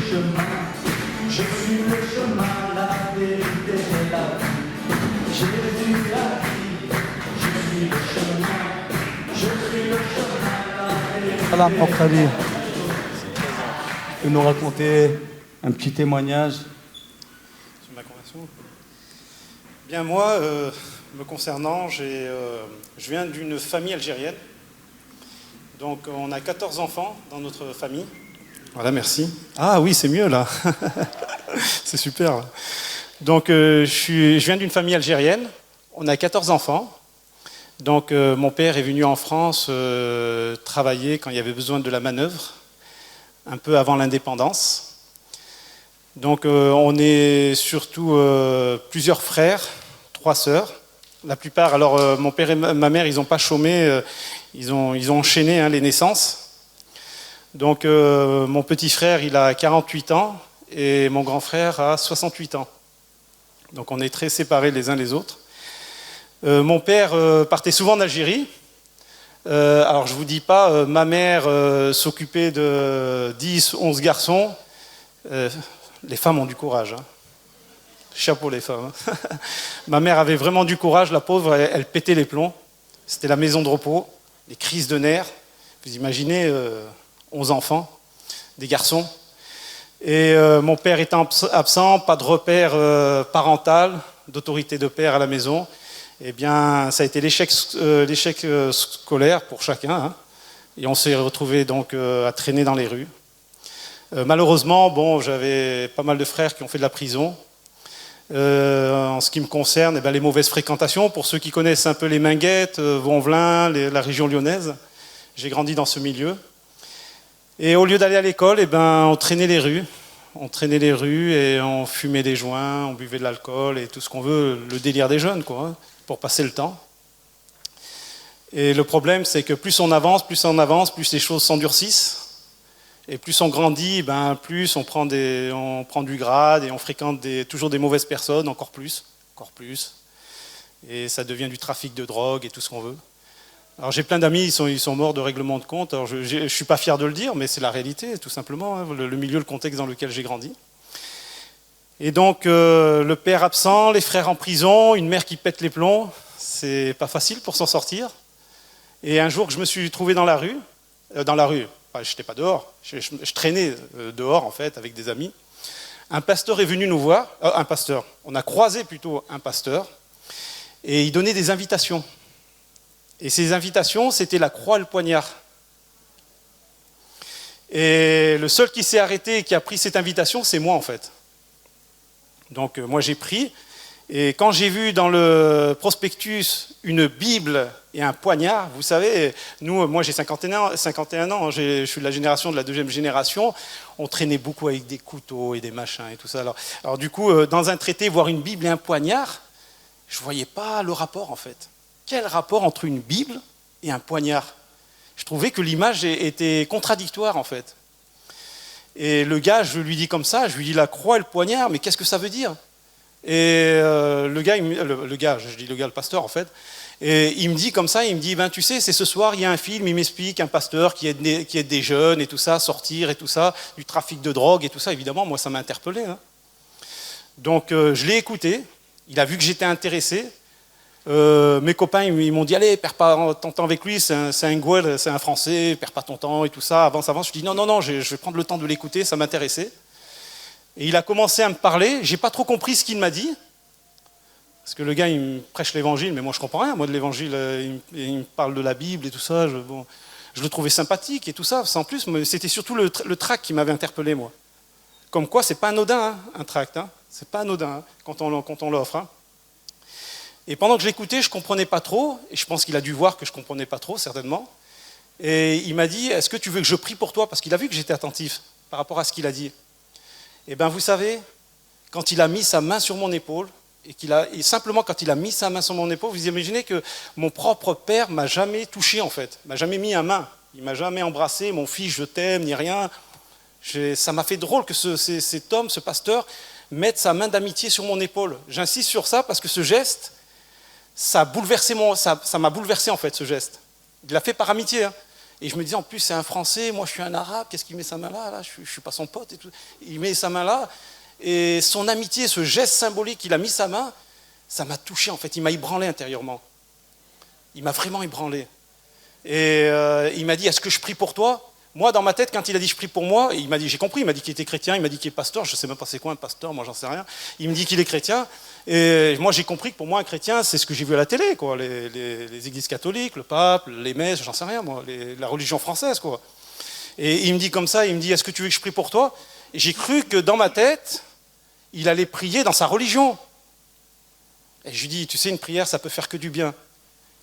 chemin, je suis le chemin, la vérité et la vie. Jésus a dit, je suis le chemin, je suis le chemin, la vérité. Voilà, mon frère, tu peux nous raconter un petit témoignage sur ma conversion? Bien, moi, me concernant, je viens d'une famille algérienne. Donc, on a 14 enfants dans notre famille. Voilà, merci. Ah oui, c'est mieux, là. C'est super, là. Donc, je viens d'une famille algérienne. On a 14 enfants. Donc, mon père est venu en France travailler quand il y avait besoin de la manœuvre, un peu avant l'indépendance. Donc, on est surtout plusieurs frères, 3 sœurs. La plupart, alors mon père et ma mère, ils n'ont pas chômé, ils ont enchaîné les naissances. Donc, mon petit frère, il a 48 ans et mon grand frère a 68 ans. Donc, on est très séparés les uns les autres. Mon père partait souvent en Algérie. Alors, je ne vous dis pas, ma mère s'occupait de 10, 11 garçons. Les femmes ont du courage. Hein. Chapeau les femmes. Hein. Ma mère avait vraiment du courage, la pauvre, elle pétait les plombs. C'était la maison de repos, les crises de nerfs. Vous imaginez 11 enfants, des garçons. Et mon père étant absent, pas de repère parental, d'autorité de père à la maison. Eh bien, ça a été l'échec scolaire pour chacun. Hein. Et on s'est retrouvés donc à traîner dans les rues. Malheureusement, bon, j'avais pas mal de frères qui ont fait de la prison. En ce qui me concerne, eh bien, les mauvaises fréquentations, pour ceux qui connaissent un peu les Minguettes, Vonvelin, la région lyonnaise, j'ai grandi dans ce milieu. Et au lieu d'aller à l'école, eh ben, on traînait les rues. On traînait les rues et on fumait des joints, on buvait de l'alcool et tout ce qu'on veut, le délire des jeunes, quoi, hein, pour passer le temps. Et le problème, c'est que plus on avance, plus les choses s'endurcissent. Et plus on grandit, ben, plus on prend du grade et on fréquente toujours des mauvaises personnes, encore plus. Et ça devient du trafic de drogue et tout ce qu'on veut. Alors j'ai plein d'amis, ils sont morts de règlement de compte. Alors je ne suis pas fier de le dire, mais c'est la réalité, tout simplement, hein, le milieu, le contexte dans lequel j'ai grandi. Et donc le père absent, les frères en prison, une mère qui pète les plombs, c'est pas facile pour s'en sortir. Et un jour que je me suis trouvé dans la rue, je n'étais pas dehors, je traînais dehors en fait avec des amis. Un pasteur est venu nous voir, on a croisé plutôt un pasteur, et il donnait des invitations. Et ces invitations, c'était la croix et le poignard. Et le seul qui s'est arrêté et qui a pris cette invitation, c'est moi en fait. Donc moi j'ai pris, et quand j'ai vu dans le prospectus une Bible et un poignard, vous savez, moi j'ai 51 ans, je suis de la génération de la deuxième génération, on traînait beaucoup avec des couteaux et des machins et tout ça. Alors du coup, dans un traité, voir une Bible et un poignard, je ne voyais pas le rapport en fait. Quel rapport entre une Bible et un poignard? Je trouvais que l'image était contradictoire en fait. Et le gars, je lui dis comme ça, je lui dis la croix et le poignard, mais qu'est-ce que ça veut dire? Et le pasteur en fait, et il me dit comme ça, il me dit, ben tu sais, c'est ce soir, il y a un film, il m'explique un pasteur qui aide des jeunes et tout ça, sortir et tout ça, du trafic de drogue et tout ça, évidemment, moi ça m'a interpellé. Hein. Donc je l'ai écouté, il a vu que j'étais intéressé. Mes copains ils m'ont dit allez, perds pas ton temps avec lui, c'est un Gouel, c'est un Français, perds pas ton temps et tout ça, avance. Je dis non, je vais prendre le temps de l'écouter, ça m'intéressait. Et il a commencé à me parler, j'ai pas trop compris ce qu'il m'a dit, parce que le gars il me prêche l'évangile, mais moi je comprends rien, moi de l'évangile, il me parle de la Bible et tout ça, je le trouvais sympathique et tout ça, en plus c'était surtout le tract qui m'avait interpellé moi. Comme quoi c'est pas anodin hein, un tract, hein. C'est pas anodin hein, quand on l'offre. Hein. Et pendant que je l'écoutais, je ne comprenais pas trop, et je pense qu'il a dû voir que je ne comprenais pas trop, certainement. Et il m'a dit, est-ce que tu veux que je prie pour toi? Parce qu'il a vu que j'étais attentif par rapport à ce qu'il a dit. Eh bien, vous savez, quand il a mis sa main sur mon épaule, et simplement quand il a mis sa main sur mon épaule, vous imaginez que mon propre père ne m'a jamais touché, en fait, ne m'a jamais mis à main. Il ne m'a jamais embrassé, mon fils, je t'aime, ni rien. Ça m'a fait drôle que cet homme, ce pasteur, mette sa main d'amitié sur mon épaule. J'insiste sur ça parce que ce geste, ça m'a bouleversé en fait, ce geste. Il l'a fait par amitié. Hein. Et je me disais, en plus, c'est un Français, moi je suis un Arabe, qu'est-ce qu'il met sa main là, je ne suis pas son pote et tout. Il met sa main là, et son amitié, ce geste symbolique, il a mis sa main, ça m'a touché en fait, il m'a ébranlé intérieurement. Il m'a vraiment ébranlé. Et il m'a dit, est-ce que je prie pour toi? Moi, dans ma tête, quand il a dit je prie pour moi, il m'a dit, j'ai compris, il m'a dit qu'il était chrétien, il m'a dit qu'il est pasteur, je ne sais même pas c'est quoi un pasteur, moi j'en sais rien. Il me dit qu'il est chrétien, et moi j'ai compris que pour moi un chrétien, c'est ce que j'ai vu à la télé, quoi, les églises catholiques, le pape, les messes, j'en sais rien, moi, la religion française, quoi. Et il me dit comme ça, il me dit, est-ce que tu veux que je prie pour toi? Et j'ai cru que dans ma tête, il allait prier dans sa religion. Et je lui dis, tu sais, une prière, ça peut faire que du bien.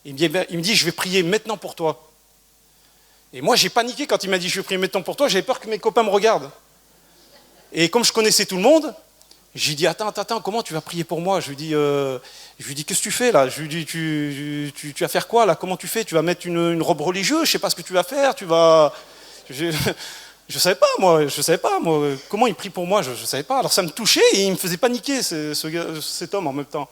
Il me dit, je vais prier maintenant pour toi. Et moi, j'ai paniqué quand il m'a dit, je vais prier maintenant pour toi, j'avais peur que mes copains me regardent. Et comme je connaissais tout le monde, j'ai dit, attends, comment tu vas prier pour moi? Je lui dis, qu'est-ce que tu fais là? Je lui dis, tu vas faire quoi là? Comment tu fais? Tu vas mettre une robe religieuse? Je ne sais pas ce que tu vas faire, tu vas... Je ne savais pas, moi, comment il prie pour moi, je ne savais pas. Alors ça me touchait et il me faisait paniquer, cet homme en même temps.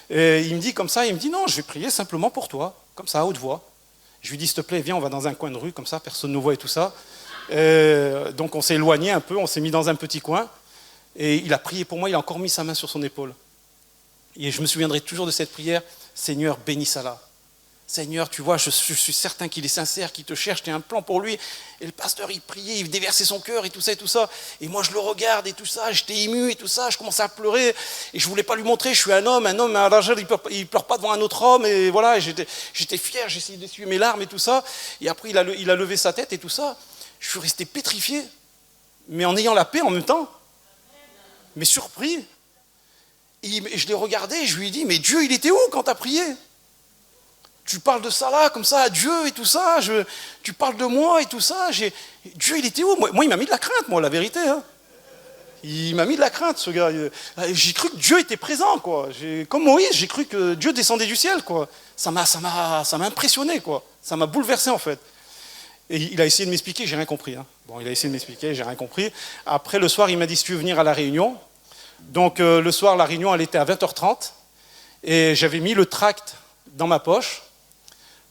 Et il me dit comme ça, il me dit, non, je vais prier simplement pour toi, comme ça, à haute voix. Je lui dis, s'il te plaît, viens, on va dans un coin de rue, comme ça, personne ne nous voit et tout ça. Donc on s'est éloigné un peu, on s'est mis dans un petit coin, et il a prié pour moi, il a encore mis sa main sur son épaule. Et je me souviendrai toujours de cette prière, Seigneur, bénis Salah. Seigneur, tu vois, je suis certain qu'il est sincère, qu'il te cherche, tu as un plan pour lui. Et le pasteur, il priait, il déversait son cœur et tout ça et tout ça. Et moi, je le regarde et tout ça, j'étais ému et tout ça, je commençais à pleurer. Et je ne voulais pas lui montrer, je suis un homme à l'âge, il ne pleure pas devant un autre homme. Et voilà, j'étais fier, j'essayais d'essuyer mes larmes et tout ça. Et après, il a levé sa tête et tout ça. Je suis resté pétrifié, mais en ayant la paix en même temps. Mais surpris. Et je l'ai regardé et je lui ai dit, mais Dieu, il était où quand tu as prié? Tu parles de ça là, comme ça, à Dieu et tout ça, tu parles de moi et tout ça, Dieu il était où? Moi il m'a mis de la crainte, moi, la vérité. Hein. Il m'a mis de la crainte, ce gars. J'ai cru que Dieu était présent, quoi. Comme Moïse, j'ai cru que Dieu descendait du ciel, quoi. Ça m'a impressionné, quoi. Ça m'a bouleversé, en fait. Et il a essayé de m'expliquer, j'ai rien compris. Hein. Bon, il a essayé de m'expliquer, j'ai rien compris. Après, le soir, il m'a dit, si tu veux venir à la réunion. Donc, le soir, la réunion, elle était à 20h30. Et j'avais mis le tract dans ma poche.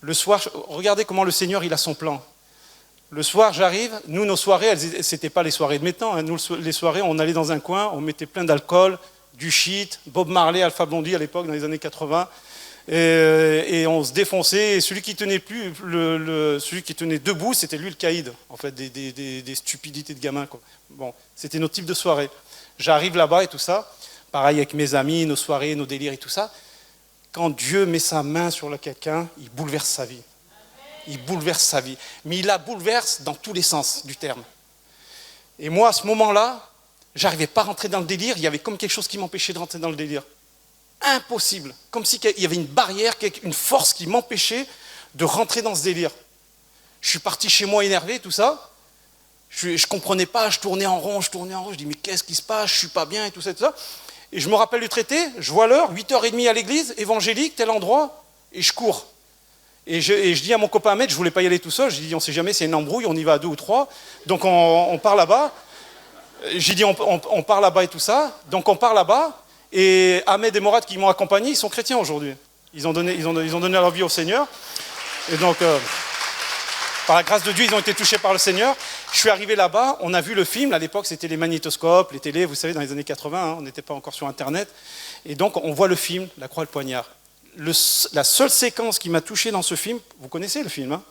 Le soir, regardez comment le Seigneur, il a son plan. Le soir, j'arrive, nous, nos soirées, c'était pas les soirées de maintenant. Hein. Nous, les soirées, on allait dans un coin, on mettait plein d'alcool, du shit, Bob Marley, Alpha Blondie à l'époque, dans les années 80. Et on se défonçait. Et celui qui tenait celui qui tenait debout, c'était lui le caïd. En fait, des stupidités de gamins, quoi. Bon, c'était notre type de soirée. J'arrive là-bas et tout ça. Pareil avec mes amis, nos soirées, nos délires et tout ça. Quand Dieu met sa main sur quelqu'un, il bouleverse sa vie. Il bouleverse sa vie. Mais il la bouleverse dans tous les sens du terme. Et moi, à ce moment-là, j'arrivais pas à rentrer dans le délire. Il y avait comme quelque chose qui m'empêchait de rentrer dans le délire. Impossible. Comme s'il y avait une barrière, une force qui m'empêchait de rentrer dans ce délire. Je suis parti chez moi énervé, tout ça. Je comprenais pas, je tournais en rond. Je dis, mais qu'est-ce qui se passe? Je suis pas bien et tout ça, tout ça. Et je me rappelle du traité, je vois l'heure, 8h30 à l'église, évangélique, tel endroit, et je cours. Et je dis à mon copain Ahmed, je ne voulais pas y aller tout seul, je dis, on ne sait jamais, c'est une embrouille, on y va à 2 ou 3, donc on part là-bas. J'ai dit, on part là-bas et tout ça, donc on part là-bas, et Ahmed et Morad qui m'ont accompagné, ils sont chrétiens aujourd'hui. Ils ont donné leur vie au Seigneur, et donc... par la grâce de Dieu, ils ont été touchés par le Seigneur. Je suis arrivé là-bas, on a vu le film. À l'époque, c'était les magnétoscopes, les télés, vous savez, dans les années 80, hein, on n'était pas encore sur Internet. Et donc, on voit le film, La Croix et le Poignard. La seule séquence qui m'a touché dans ce film, vous connaissez le film, hein,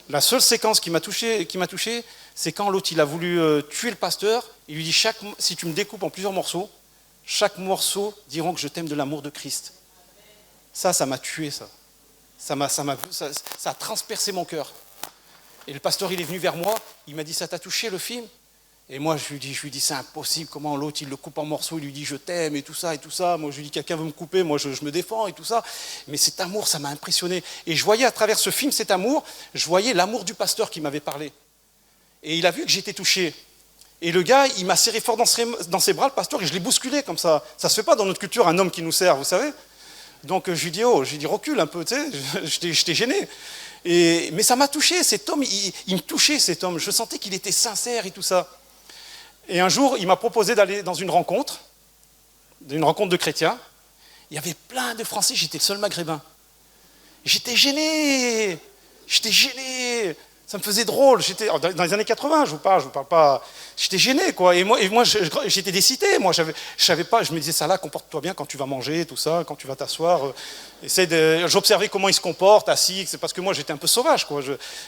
la seule séquence qui m'a touché, c'est quand l'autre, il a voulu tuer le pasteur. Il lui dit, si tu me découpes en plusieurs morceaux, chaque morceau diront que je t'aime de l'amour de Christ. Ça m'a tué, ça. Ça a transpercé mon cœur. Et le pasteur, il est venu vers moi, il m'a dit, ça t'a touché le film? Et moi, je lui dis, c'est impossible, comment l'autre, il le coupe en morceaux, il lui dit, je t'aime, et tout ça, et tout ça. Moi, je lui dis, quelqu'un veut me couper, moi, je me défends, et tout ça. Mais cet amour, ça m'a impressionné. Et je voyais à travers ce film, cet amour, je voyais l'amour du pasteur qui m'avait parlé. Et il a vu que j'étais touché. Et le gars, il m'a serré fort dans ses bras, le pasteur, et je l'ai bousculé comme ça. Ça se fait pas dans notre culture, un homme qui nous sert, vous savez. Donc, je lui dis, recule un peu, tu sais, j'étais gêné. Mais ça m'a touché, cet homme, il me touchait, cet homme. Je sentais qu'il était sincère et tout ça. Et un jour, il m'a proposé d'aller dans une rencontre de chrétiens. Il y avait plein de Français, j'étais le seul maghrébin. J'étais gêné. Ça me faisait drôle. J'étais dans les années 80, je vous parle pas. J'étais gêné, quoi. Et moi, j'étais décité. Moi, je savais pas. Je me disais, ça là, comporte-toi bien quand tu vas manger, tout ça, quand tu vas t'asseoir. J'observais comment ils se comportent, assis. C'est parce que moi, j'étais un peu sauvage, quoi.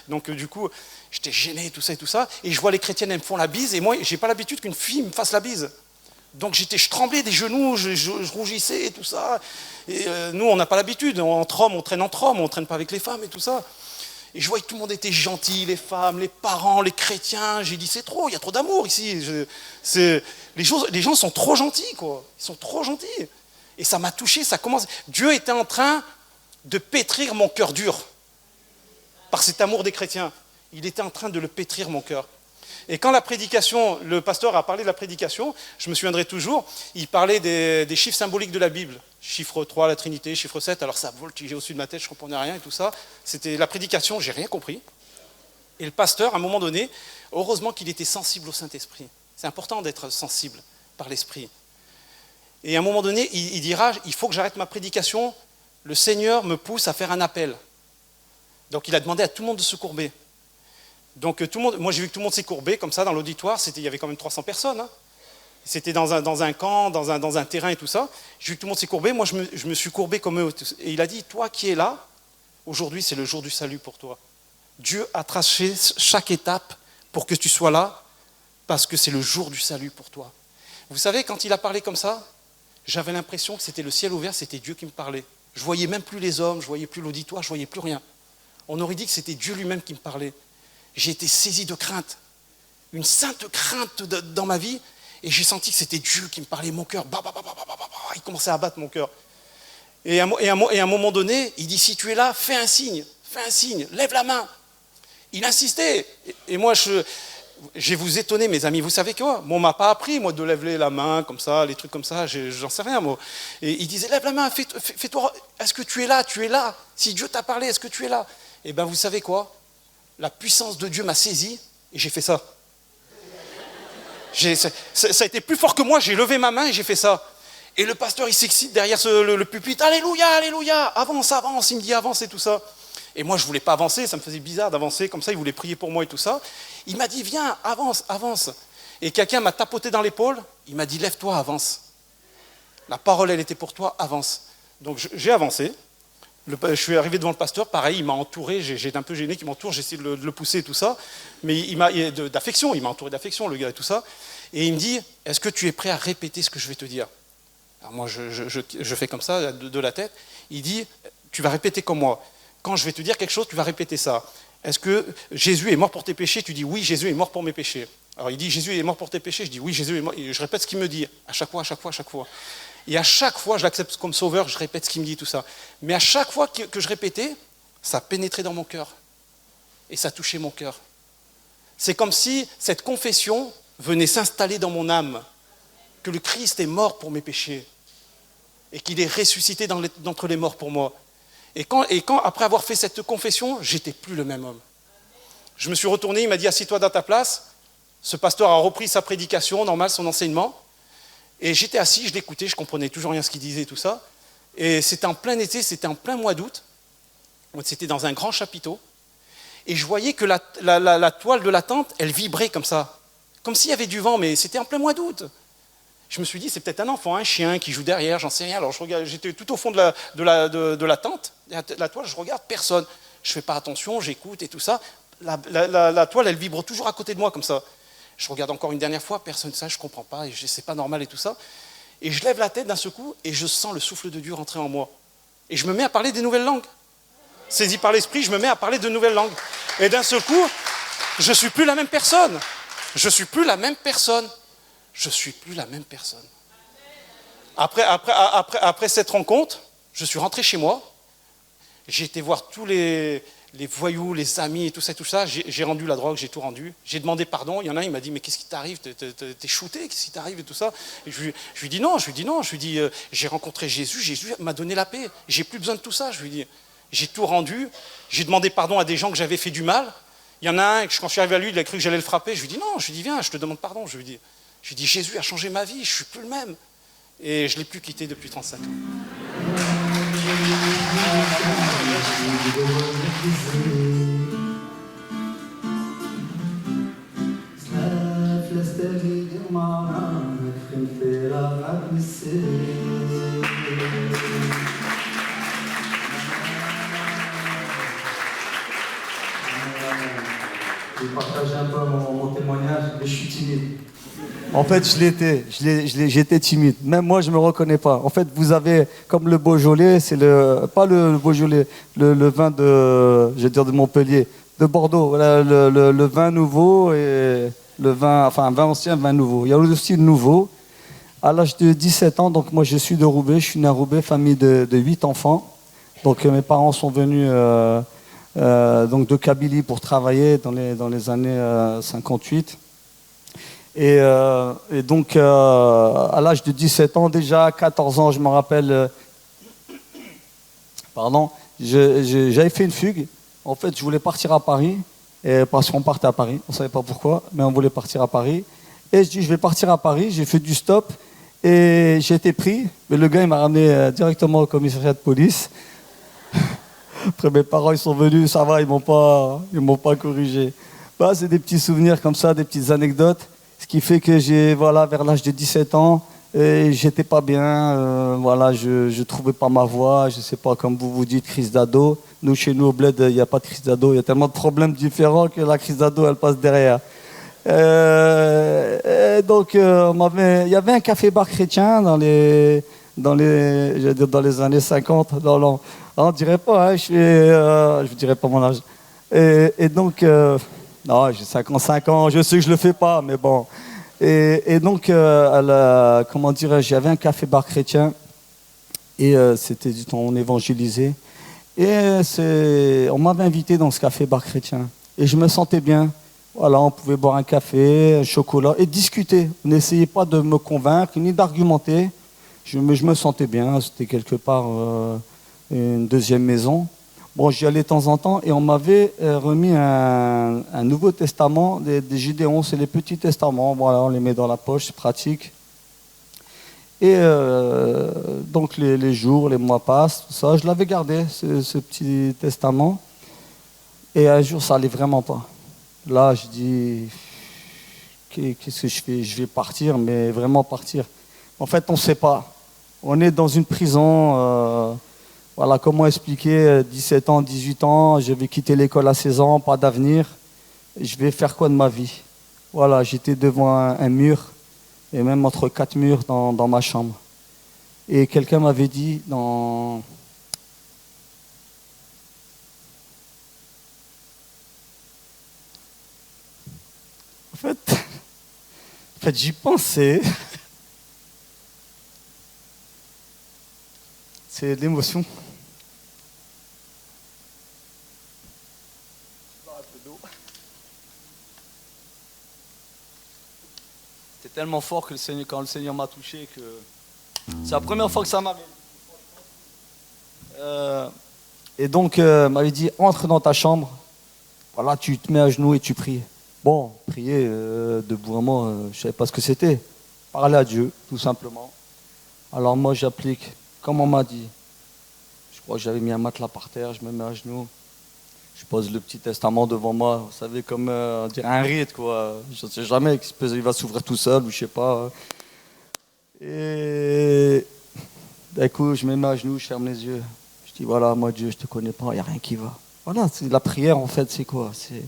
Donc, du coup, j'étais gêné, tout ça et tout ça. Et je vois les chrétiennes, elles me font la bise. Et moi, j'ai pas l'habitude qu'une fille me fasse la bise. Donc, je tremblais des genoux, je rougissais et tout ça. Et nous, on n'a pas l'habitude. Entre hommes, on traîne entre hommes, on traîne pas avec les femmes et tout ça. Et je voyais que tout le monde était gentil, les femmes, les parents, les chrétiens. J'ai dit, c'est trop, il y a trop d'amour ici. Les gens sont trop gentils, quoi. Ils sont trop gentils. Et ça m'a touché, ça commence. Dieu était en train de pétrir mon cœur dur. Par cet amour des chrétiens. Il était en train de le pétrir, mon cœur. Et quand le pasteur a parlé de la prédication, je me souviendrai toujours, il parlait des chiffres symboliques de la Bible. Chiffre 3, la Trinité, chiffre 7, alors ça voltigeait au-dessus de ma tête, je ne comprenais rien et tout ça. C'était la prédication, j'ai rien compris. Et le pasteur, à un moment donné, heureusement qu'il était sensible au Saint-Esprit. C'est important d'être sensible par l'Esprit. Et à un moment donné, il dira, il faut que j'arrête ma prédication, le Seigneur me pousse à faire un appel. Donc il a demandé à tout le monde de se courber. Donc moi j'ai vu que tout le monde s'est courbé comme ça dans l'auditoire, il y avait quand même 300 personnes. Hein. C'était dans un camp, dans un terrain et tout ça. J'ai vu que tout le monde s'est courbé, moi je me suis courbé comme eux. Et il a dit, toi qui es là, aujourd'hui c'est le jour du salut pour toi. Dieu a tracé chaque étape pour que tu sois là, parce que c'est le jour du salut pour toi. Vous savez, quand il a parlé comme ça, j'avais l'impression que c'était le ciel ouvert, c'était Dieu qui me parlait. Je ne voyais même plus les hommes, je ne voyais plus l'auditoire, je ne voyais plus rien. On aurait dit que c'était Dieu lui-même qui me parlait. J'ai été saisi de crainte, une sainte crainte dans ma vie, et j'ai senti que c'était Dieu qui me parlait, mon cœur, il commençait à battre mon cœur. Et à un moment donné, il dit, si tu es là, fais un signe, lève la main. Il insistait, et moi je vais vous étonner, mes amis, vous savez quoi, moi on ne m'a pas appris, moi, de lever la main, comme ça, les trucs comme ça, j'en sais rien, moi. Et il disait, lève la main, fais-toi, est-ce que tu es là, si Dieu t'a parlé, est-ce que tu es là? Et bien vous savez quoi, la puissance de Dieu m'a saisi, et j'ai fait ça. Ça a été plus fort que moi, j'ai levé ma main et j'ai fait ça. Et le pasteur, il s'excite derrière le pupitre, alléluia, alléluia, avance, il me dit avance et tout ça. Et moi, je ne voulais pas avancer, ça me faisait bizarre d'avancer comme ça, il voulait prier pour moi et tout ça. Il m'a dit, viens, avance. Et quelqu'un m'a tapoté dans l'épaule, il m'a dit, lève-toi, avance. La parole, elle était pour toi, avance. Donc j'ai avancé. Je suis arrivé devant le pasteur, pareil, il m'a entouré, j'étais un peu gêné qu'il m'entoure, j'ai essayé de le pousser et tout ça. Mais il m'a entouré d'affection, le gars et tout ça. Et il me dit, est-ce que tu es prêt à répéter ce que je vais te dire? Alors moi, je fais comme ça, de la tête. Il dit, tu vas répéter comme moi. Quand je vais te dire quelque chose, tu vas répéter ça. Est-ce que Jésus est mort pour tes péchés? Tu dis oui, Jésus est mort pour mes péchés. Alors il dit Jésus est mort pour tes péchés. Je dis oui, Jésus est mort. Et je répète ce qu'il me dit à chaque fois. Et à chaque fois, je l'accepte comme sauveur, je répète ce qu'il me dit, tout ça. Mais à chaque fois que je répétais, ça pénétrait dans mon cœur. Et ça touchait mon cœur. C'est comme si cette confession venait s'installer dans mon âme. Que le Christ est mort pour mes péchés. Et qu'il est ressuscité d'entre les morts pour moi. Et quand, après avoir fait cette confession, j'étais plus le même homme. Je me suis retourné, il m'a dit, assis-toi dans ta place. Ce pasteur a repris sa prédication, normal, son enseignement. Et j'étais assis, je l'écoutais, je comprenais toujours rien ce qu'il disait et tout ça. Et c'était en plein été, c'était en plein mois d'août. C'était dans un grand chapiteau. Et je voyais que la toile de la tente, elle vibrait comme ça. Comme s'il y avait du vent, mais c'était en plein mois d'août. Je me suis dit, c'est peut-être un enfant, un chien qui joue derrière, j'en sais rien. Alors je regarde, j'étais tout au fond de la tente, la toile, je regarde, personne. Je ne fais pas attention, j'écoute et tout ça. La toile, elle vibre toujours à côté de moi comme ça. Je regarde encore une dernière fois, personne, ça, je ne comprends pas, c'est pas normal et tout ça. Et je lève la tête d'un seul coup et je sens le souffle de Dieu rentrer en moi. Et je me mets à parler des nouvelles langues. Saisi par l'esprit, je me mets à parler de nouvelles langues. Et d'un seul coup, je ne suis plus la même personne. Je suis plus la même personne. Après cette rencontre, je suis rentré chez moi. J'ai été voir tous les voyous, les amis et tout ça. J'ai rendu la drogue, j'ai tout rendu. J'ai demandé pardon. Il y en a un, il m'a dit, mais qu'est-ce qui t'arrive? T'es shooté, qu'est-ce qui t'arrive et tout ça. Et je lui dis non. Je lui dis, j'ai rencontré Jésus. Jésus m'a donné la paix. J'ai plus besoin de tout ça. Je lui dis, j'ai tout rendu. J'ai demandé pardon à des gens que j'avais fait du mal. Il y en a un, quand je suis arrivé à lui, il a cru que j'allais le frapper. Je lui dis non. Je lui dis, viens, je te demande pardon. Je lui dis, Jésus a changé ma vie. Je ne suis plus le même. Et je ne l'ai plus quitté depuis 35 ans. la Je vais partager un peu mon témoignage, mais je suis timide. En fait, je l'étais. J'étais timide. Même moi, je me reconnais pas. En fait, vous avez, comme le Beaujolais, c'est pas le Beaujolais, le vin de, je vais dire de Montpellier, de Bordeaux. Voilà, le vin nouveau et le vin, enfin, vin ancien, vin nouveau. Il y a aussi le nouveau. À l'âge de 17 ans, donc moi, je suis de Roubaix. Je suis né à Roubaix, famille de 8 enfants. Donc, mes parents sont venus donc de Kabylie pour travailler dans les années 58. Et donc, à l'âge de 17 ans, déjà, à 14 ans, je me rappelle, j'avais fait une fugue. En fait, je voulais partir à Paris, parce qu'on partait à Paris. On ne savait pas pourquoi, mais on voulait partir à Paris. Et je dis, je vais partir à Paris. J'ai fait du stop et j'ai été pris. Mais le gars, il m'a ramené directement au commissariat de police. Après, mes parents, ils sont venus, ça va, ils m'ont pas corrigé. Bah, c'est des petits souvenirs comme ça, des petites anecdotes. Ce qui fait que vers l'âge de 17 ans, j'étais pas bien, je trouvais pas ma voix, je sais pas, comme vous dites, crise d'ado. Nous, chez nous, au bled, il n'y a pas de crise d'ado, il y a tellement de problèmes différents que la crise d'ado, elle passe derrière. Donc, il y avait un café-bar chrétien dans les années 50. Non, on dirait pas, hein, je vous dirais pas mon âge. Et donc, non, j'ai 55 ans, je sais que je le fais pas, mais bon. Et donc, comment dirais-je, j'avais un café-bar chrétien et c'était du temps on évangélisait. Et on m'avait invité dans ce café-bar chrétien et je me sentais bien. Voilà, on pouvait boire un café, un chocolat et discuter. On n'essayait pas de me convaincre ni d'argumenter. Je me sentais bien, c'était quelque part une deuxième maison. Bon, j'y allais de temps en temps et on m'avait remis un Nouveau Testament, des Gideons, c'est les petits testaments. Voilà, on les met dans la poche, c'est pratique. Et donc les jours, les mois passent, tout ça. Je l'avais gardé, ce petit testament. Et un jour, ça allait vraiment pas. Là, je dis, qu'est-ce que je fais? Je vais partir, mais vraiment partir. En fait, on ne sait pas. On est dans une prison. Voilà, comment expliquer, 17 ans, 18 ans, je vais quitter l'école à 16 ans, pas d'avenir. Je vais faire quoi de ma vie? Voilà, j'étais devant un mur, et même entre 4 murs dans ma chambre. Et quelqu'un m'avait dit En fait, j'y pensais. C'est l'émotion. C'était tellement fort que quand le Seigneur m'a touché, que c'est la première fois que ça m'arrive. Et donc, m'avait dit, entre dans ta chambre. Voilà, tu te mets à genoux et tu pries. Bon, prier debout, vraiment, je ne savais pas ce que c'était. Parler à Dieu, tout simplement. Alors moi, j'applique, comme on m'a dit. Je crois que j'avais mis un matelas par terre, je me mets à genoux. Je pose le petit testament devant moi, vous savez, comme on dirait un rite, quoi. Je ne sais jamais, il va s'ouvrir tout seul, ou je ne sais pas. Et d'un coup, je me mets à genoux, je ferme les yeux. Je dis, voilà, moi Dieu, je ne te connais pas, il n'y a rien qui va. Voilà, c'est la prière, en fait, c'est quoi? C'est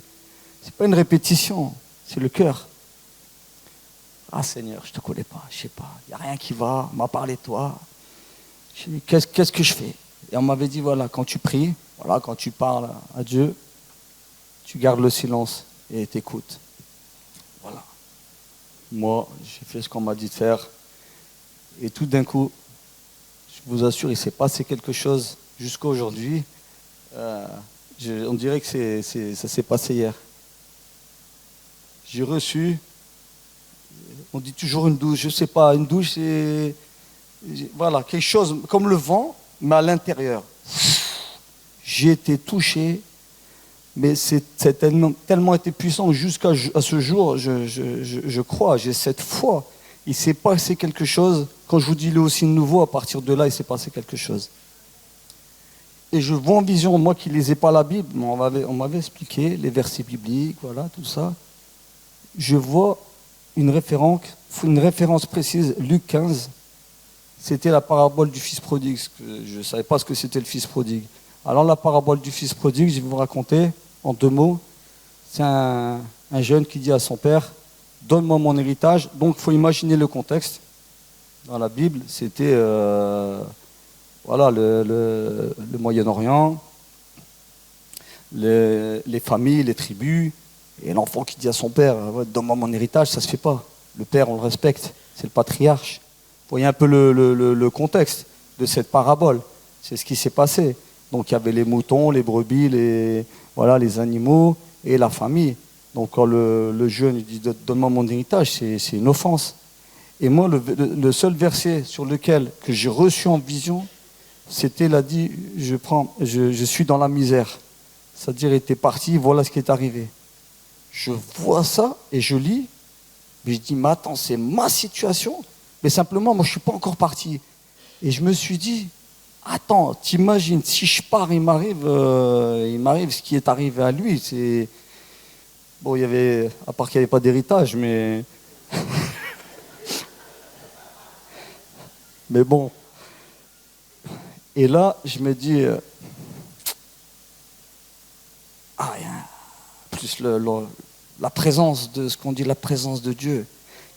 pas une répétition, c'est le cœur. Ah Seigneur, je ne te connais pas, je ne sais pas, il n'y a rien qui va, on m'a parlé de toi. Je dis, qu'est-ce que je fais? Et on m'avait dit, voilà, quand tu pries, voilà, quand tu parles à Dieu, tu gardes le silence et t'écoutes. Voilà. Moi, j'ai fait ce qu'on m'a dit de faire. Et tout d'un coup, je vous assure, il s'est passé quelque chose jusqu'à aujourd'hui. On dirait que ça s'est passé hier. J'ai reçu, on dit toujours une douche, je ne sais pas, une douche c'est, voilà, quelque chose comme le vent, mais à l'intérieur. J'ai été touché, mais c'est tellement été puissant jusqu'à ce jour, je crois, j'ai cette foi. Il s'est passé quelque chose, quand je vous dis le aussi nouveau, à partir de là, il s'est passé quelque chose. Et je vois en vision, moi qui ne lisais pas la Bible, on m'avait expliqué les versets bibliques, voilà, tout ça. Je vois une référence précise, Luc 15. C'était la parabole du fils prodigue. Je ne savais pas ce que c'était le fils prodigue. Alors la parabole du fils prodigue, je vais vous raconter en 2 mots. C'est un jeune qui dit à son père, donne-moi mon héritage. Donc il faut imaginer le contexte. Dans la Bible, c'était voilà, le Moyen-Orient, les familles, les tribus, et l'enfant qui dit à son père, ouais, donne-moi mon héritage, ça ne se fait pas. Le père, on le respecte, c'est le patriarche. Vous voyez un peu le contexte de cette parabole. C'est ce qui s'est passé. Donc il y avait les moutons, les brebis, les animaux et la famille. Donc quand le jeune dit donne-moi mon héritage, c'est une offense. Et moi, le seul verset sur lequel que j'ai reçu en vision, c'était il a dit je suis dans la misère. C'est-à-dire il était parti, voilà ce qui est arrivé. Je vois ça et je lis, mais je dis mais attends, c'est ma situation. Mais simplement, moi je ne suis pas encore parti. Et je me suis dit, attends, t'imagines, si je pars, il m'arrive ce qui est arrivé à lui. C'est... Bon, il y avait, à part qu'il n'y avait pas d'héritage, mais... mais bon. Et là, je me dis... plus la présence de ce qu'on dit, la présence de Dieu,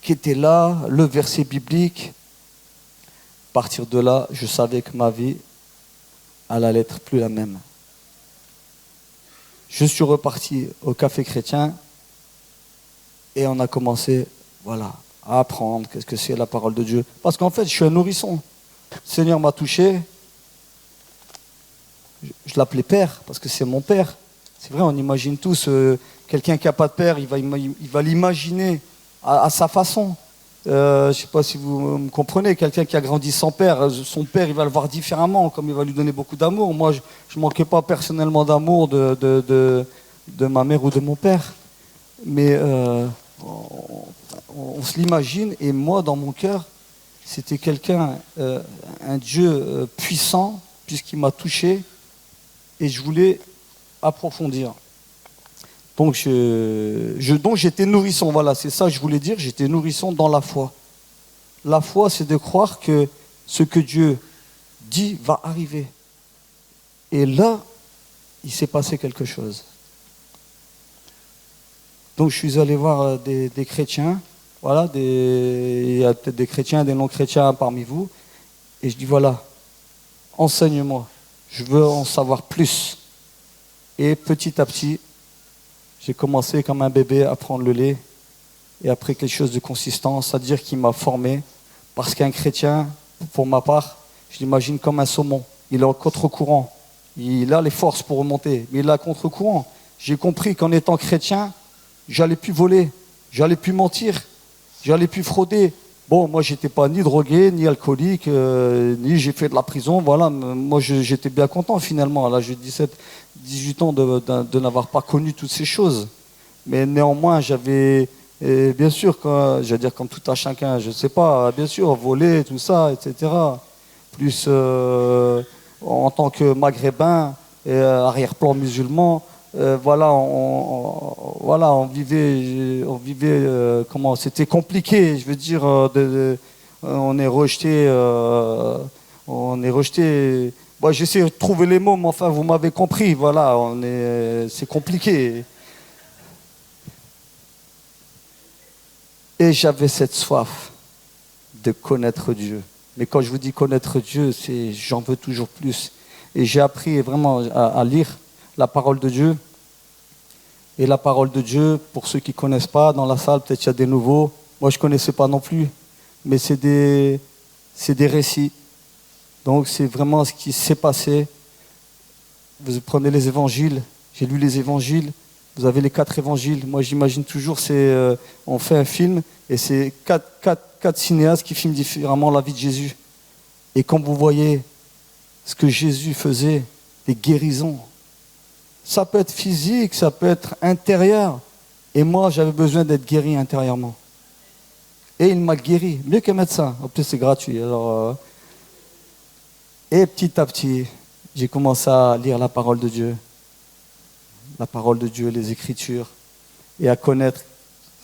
qui était là, le verset biblique. À partir de là, je savais que ma vie allait être plus la même. Je suis reparti au café chrétien et on a commencé, à apprendre qu'est-ce que c'est la parole de Dieu. Parce qu'en fait, je suis un nourrisson. Le Seigneur m'a touché. Je l'appelais père parce que c'est mon père. C'est vrai, on imagine tous quelqu'un qui n'a pas de père, il va l'imaginer à sa façon. Je ne sais pas si vous me comprenez, quelqu'un qui a grandi sans père, son père, il va le voir différemment, comme il va lui donner beaucoup d'amour. Moi, je ne manquais pas personnellement d'amour de ma mère ou de mon père. Mais on se l'imagine, et moi, dans mon cœur, c'était quelqu'un, un Dieu puissant, puisqu'il m'a touché, et je voulais approfondir. Donc j'étais nourrisson, voilà, c'est ça que je voulais dire, j'étais nourrisson dans la foi. La foi, c'est de croire que ce que Dieu dit va arriver. Et là, il s'est passé quelque chose. Donc je suis allé voir des chrétiens, il y a peut-être des chrétiens, des non-chrétiens parmi vous, et je dis enseigne-moi, je veux en savoir plus. Et petit à petit, j'ai commencé comme un bébé à prendre le lait et après quelque chose de consistant, c'est-à-dire qu'il m'a formé. Parce qu'un chrétien, pour ma part, je l'imagine comme un saumon. Il est en contre-courant. Il a les forces pour remonter, mais il est à contre-courant. J'ai compris qu'en étant chrétien, j'allais plus voler, j'allais plus mentir, j'allais plus frauder. Bon, moi, j'étais pas ni drogué, ni alcoolique, ni j'ai fait de la prison. Voilà, moi, j'étais bien content finalement. Là, j'ai 18 ans de n'avoir pas connu toutes ces choses. Mais néanmoins, j'avais, bien sûr, j'allais dire comme tout un chacun, je ne sais pas, bien sûr, voler, tout ça, etc. Plus en tant que maghrébin, arrière-plan musulman, on vivait comment c'était compliqué, je veux dire, on est rejeté, Bon, j'essaie de trouver les mots, mais enfin, vous m'avez compris, c'est compliqué. Et j'avais cette soif de connaître Dieu. Mais quand je vous dis connaître Dieu, j'en veux toujours plus. Et j'ai appris vraiment à lire la parole de Dieu. Et la parole de Dieu, pour ceux qui ne connaissent pas, dans la salle, peut-être il y a des nouveaux. Moi, je ne connaissais pas non plus. Mais c'est des récits. Donc, c'est vraiment ce qui s'est passé. Vous prenez les évangiles. J'ai lu les évangiles. Vous avez les 4 évangiles. Moi, j'imagine toujours, on fait un film et c'est 4 cinéastes qui filment différemment la vie de Jésus. Et quand vous voyez ce que Jésus faisait, les guérisons, ça peut être physique, ça peut être intérieur. Et moi, j'avais besoin d'être guéri intérieurement. Et il m'a guéri, mieux qu'un médecin. En plus, c'est gratuit. Alors, et petit à petit, j'ai commencé à lire la parole de Dieu. La parole de Dieu, les Écritures. Et à connaître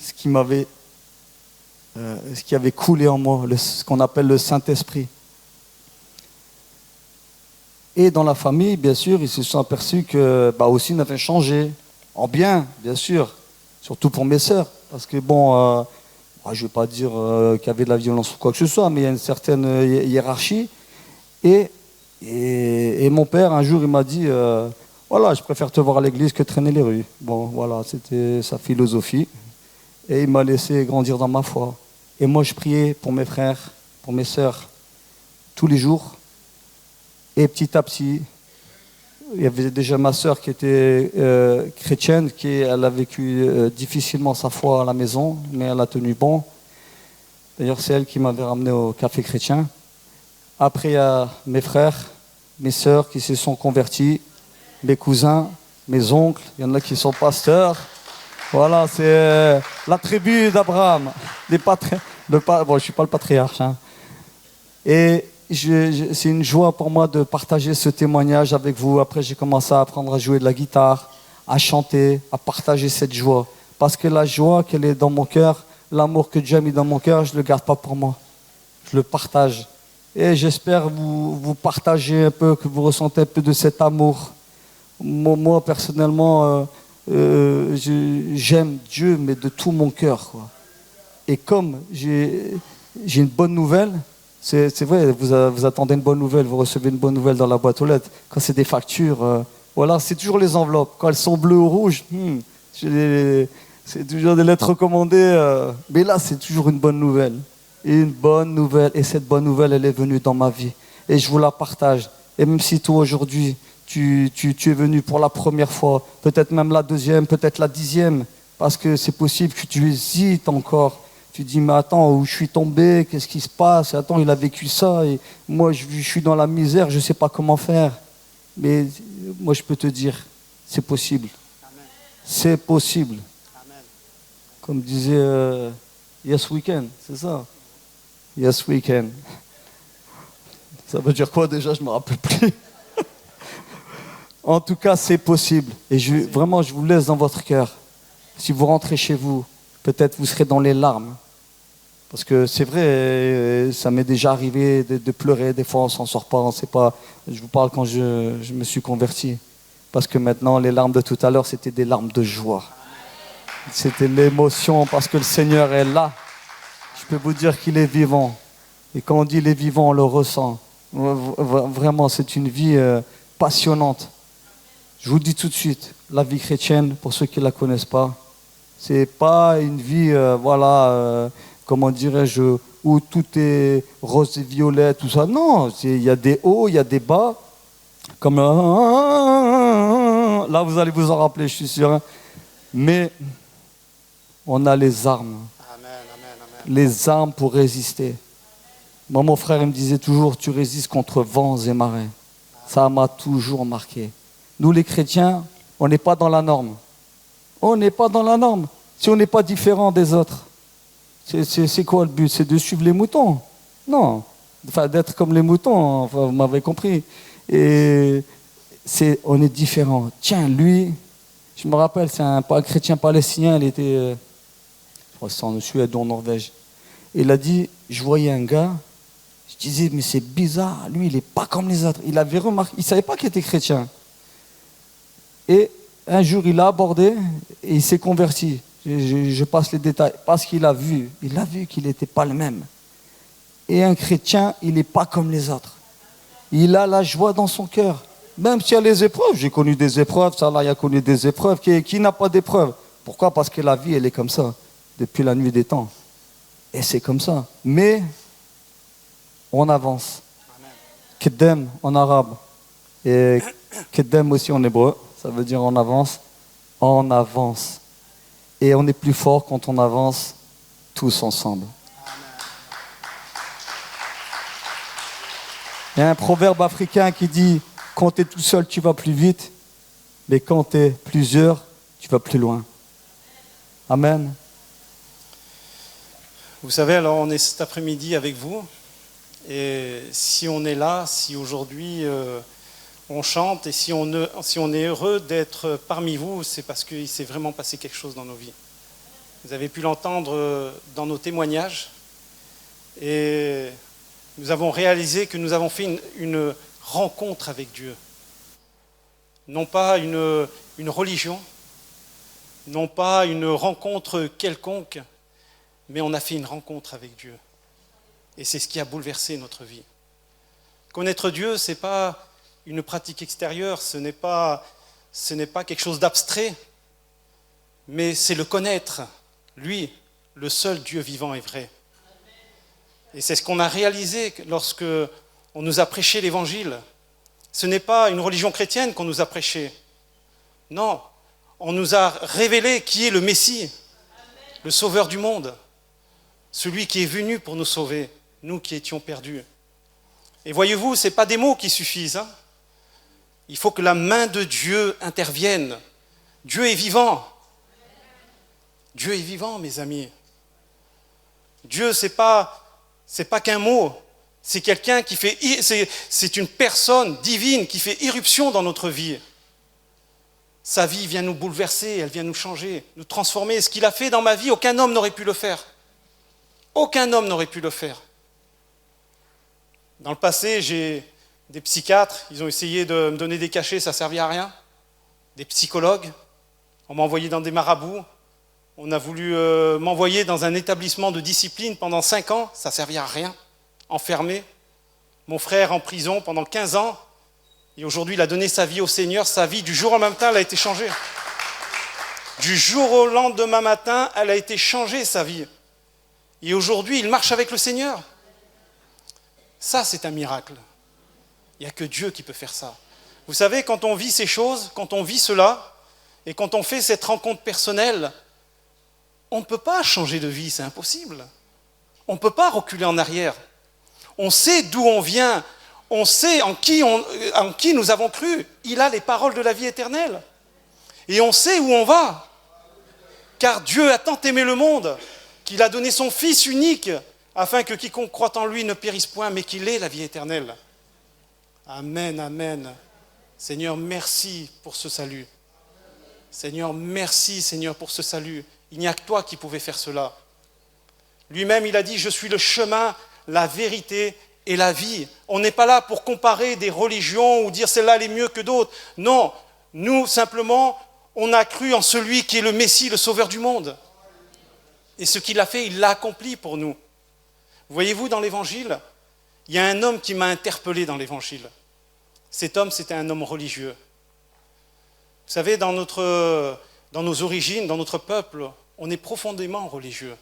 ce qui m'avait ce qui avait coulé en moi, ce qu'on appelle le Saint-Esprit. Et dans la famille, bien sûr, ils se sont aperçus que aussi on avait changé, en bien, bien sûr, surtout pour mes sœurs, parce que bon, je ne vais pas dire qu'il y avait de la violence ou quoi que ce soit, mais il y a une certaine hiérarchie. Et mon père, un jour, il m'a dit, voilà, je préfère te voir à l'église que traîner les rues. Bon, voilà, c'était sa philosophie. Et il m'a laissé grandir dans ma foi. Et moi, je priais pour mes frères, pour mes sœurs, tous les jours. Et petit à petit, il y avait déjà ma sœur qui était chrétienne, elle a vécu difficilement sa foi à la maison, mais elle a tenu bon. D'ailleurs, c'est elle qui m'avait ramené au café chrétien. Après, il y a mes frères, mes sœurs qui se sont convertis, mes cousins, mes oncles, il y en a qui sont pasteurs. Voilà, c'est la tribu d'Abraham. Bon, je ne suis pas le patriarche. Hein. Et c'est une joie pour moi de partager ce témoignage avec vous. Après, j'ai commencé à apprendre à jouer de la guitare, à chanter, à partager cette joie. Parce que la joie qu'elle est dans mon cœur, l'amour que Dieu a mis dans mon cœur, je ne le garde pas pour moi. Je le partage. Et j'espère vous partager un peu, que vous ressentez un peu de cet amour. Moi personnellement, j'aime Dieu, mais de tout mon cœur, quoi. Et comme j'ai une bonne nouvelle, c'est vrai, vous attendez une bonne nouvelle, vous recevez une bonne nouvelle dans la boîte aux lettres. Quand c'est des factures, voilà, c'est toujours les enveloppes. Quand elles sont bleues ou rouges, c'est toujours des lettres recommandées. Mais là, c'est toujours une bonne nouvelle. Une bonne nouvelle. Et cette bonne nouvelle, elle est venue dans ma vie. Et je vous la partage. Et même si toi, aujourd'hui, tu es venu pour la première fois, peut-être même la deuxième, peut-être la 10e, parce que c'est possible que tu hésites encore. Tu dis, mais attends, où je suis tombé, qu'est-ce qui se passe? Attends, il a vécu ça, et moi, je suis dans la misère, je ne sais pas comment faire. Mais moi, je peux te dire, c'est possible. Amen. C'est possible. Amen. Comme disait Yes We Can, c'est ça. Yes We Can. Ça veut dire quoi déjà? Je ne me rappelle plus. En tout cas, c'est possible. Et vraiment, je vous laisse dans votre cœur. Si vous rentrez chez vous, peut-être vous serez dans les larmes. Parce que c'est vrai, ça m'est déjà arrivé de pleurer. Des fois, on ne s'en sort pas, on ne sait pas. Je vous parle quand je me suis converti. Parce que maintenant, les larmes de tout à l'heure, c'était des larmes de joie. C'était l'émotion parce que le Seigneur est là. Je peux vous dire qu'il est vivant. Et quand on dit il est vivant, on le ressent. Vraiment, c'est une vie passionnante. Je vous le dis tout de suite, la vie chrétienne, pour ceux qui ne la connaissent pas, c'est pas une vie, comment dirais-je, où tout est rose et violet, tout ça. Non, il y a des hauts, il y a des bas. Comme là, vous allez vous en rappeler, je suis sûr. Hein. Mais on a les armes. Amen, amen, amen. Les armes pour résister. Moi, mon frère, il me disait toujours, tu résistes contre vents et marées. Ça m'a toujours marqué. Nous, les chrétiens, on n'est pas dans la norme. On n'est pas dans la norme. Si on n'est pas différent des autres, c'est quoi le but? C'est de suivre les moutons? Non. Enfin, d'être comme les moutons, enfin, vous m'avez compris. Et on est différent. Tiens, lui, je me rappelle, c'est un chrétien palestinien, il était, je crois que c'est en Suède ou en Norvège. Il a dit, je voyais un gars, je disais, mais c'est bizarre, lui, il n'est pas comme les autres. Il avait remarqué, il ne savait pas qu'il était chrétien. Et un jour, il a abordé et il s'est converti. Je passe les détails. Parce qu'il a vu qu'il n'était pas le même. Et un chrétien, il n'est pas comme les autres. Il a la joie dans son cœur. Même s'il y a les épreuves. J'ai connu des épreuves, ça là, il a connu des épreuves. Qui n'a pas d'épreuves? Pourquoi? Parce que la vie, elle est comme ça, depuis la nuit des temps. Et c'est comme ça. Mais on avance. Kedem en arabe. Et Kedem aussi en hébreu. Ça veut dire on avance. On avance. Et on est plus fort quand on avance tous ensemble. Il y a un proverbe africain qui dit « Quand tu es tout seul, tu vas plus vite, mais quand tu es plusieurs, tu vas plus loin. » Amen. Vous savez, alors on est cet après-midi avec vous. Et si on est là, si aujourd'hui on chante et si on est heureux d'être parmi vous, c'est parce qu'il s'est vraiment passé quelque chose dans nos vies. Vous avez pu l'entendre dans nos témoignages. Et nous avons réalisé que nous avons fait une rencontre avec Dieu. Non pas une religion, non pas une rencontre quelconque, mais on a fait une rencontre avec Dieu. Et c'est ce qui a bouleversé notre vie. Connaître Dieu, ce n'est pas une pratique extérieure, ce n'est pas quelque chose d'abstrait, mais c'est le connaître, lui, le seul Dieu vivant et vrai. Et c'est ce qu'on a réalisé lorsque on nous a prêché l'Évangile. Ce n'est pas une religion chrétienne qu'on nous a prêché. Non, on nous a révélé qui est le Messie, le Sauveur du monde, celui qui est venu pour nous sauver, nous qui étions perdus. Et voyez-vous, ce n'est pas des mots qui suffisent. Hein. Il faut que la main de Dieu intervienne. Dieu est vivant. Dieu est vivant, mes amis. Dieu, c'est pas qu'un mot. C'est quelqu'un qui fait, c'est une personne divine qui fait irruption dans notre vie. Sa vie vient nous bouleverser, elle vient nous changer, nous transformer. Ce qu'il a fait dans ma vie, aucun homme n'aurait pu le faire. Aucun homme n'aurait pu le faire. Dans le passé, j'ai des psychiatres, ils ont essayé de me donner des cachets, ça ne servait à rien. Des psychologues, on m'a envoyé dans des marabouts. On a voulu m'envoyer dans un établissement de discipline pendant 5 ans, ça ne servait à rien. Enfermé. Mon frère en prison pendant 15 ans. Et aujourd'hui, il a donné sa vie au Seigneur. Sa vie, du jour au matin, elle a été changée. Du jour au lendemain matin, elle a été changée, sa vie. Et aujourd'hui, il marche avec le Seigneur. Ça, c'est un miracle. Il n'y a que Dieu qui peut faire ça. Vous savez, quand on vit ces choses, quand on vit cela, et quand on fait cette rencontre personnelle, on ne peut pas changer de vie, c'est impossible. On ne peut pas reculer en arrière. On sait d'où on vient, on sait en qui nous avons cru. Il a les paroles de la vie éternelle. Et on sait où on va. Car Dieu a tant aimé le monde qu'il a donné son Fils unique afin que quiconque croit en lui ne périsse point, mais qu'il ait la vie éternelle. Amen, amen. Seigneur, merci pour ce salut. Seigneur, merci, Seigneur, pour ce salut. Il n'y a que toi qui pouvais faire cela. Lui-même, il a dit, je suis le chemin, la vérité et la vie. On n'est pas là pour comparer des religions ou dire celle-là elle est mieux que d'autres. Non, nous, simplement, on a cru en celui qui est le Messie, le Sauveur du monde. Et ce qu'il a fait, il l'a accompli pour nous. Voyez-vous, dans l'Évangile, il y a un homme qui m'a interpellé dans l'Évangile. Cet homme, c'était un homme religieux. Vous savez, dans nos origines, dans notre peuple, on est profondément religieux.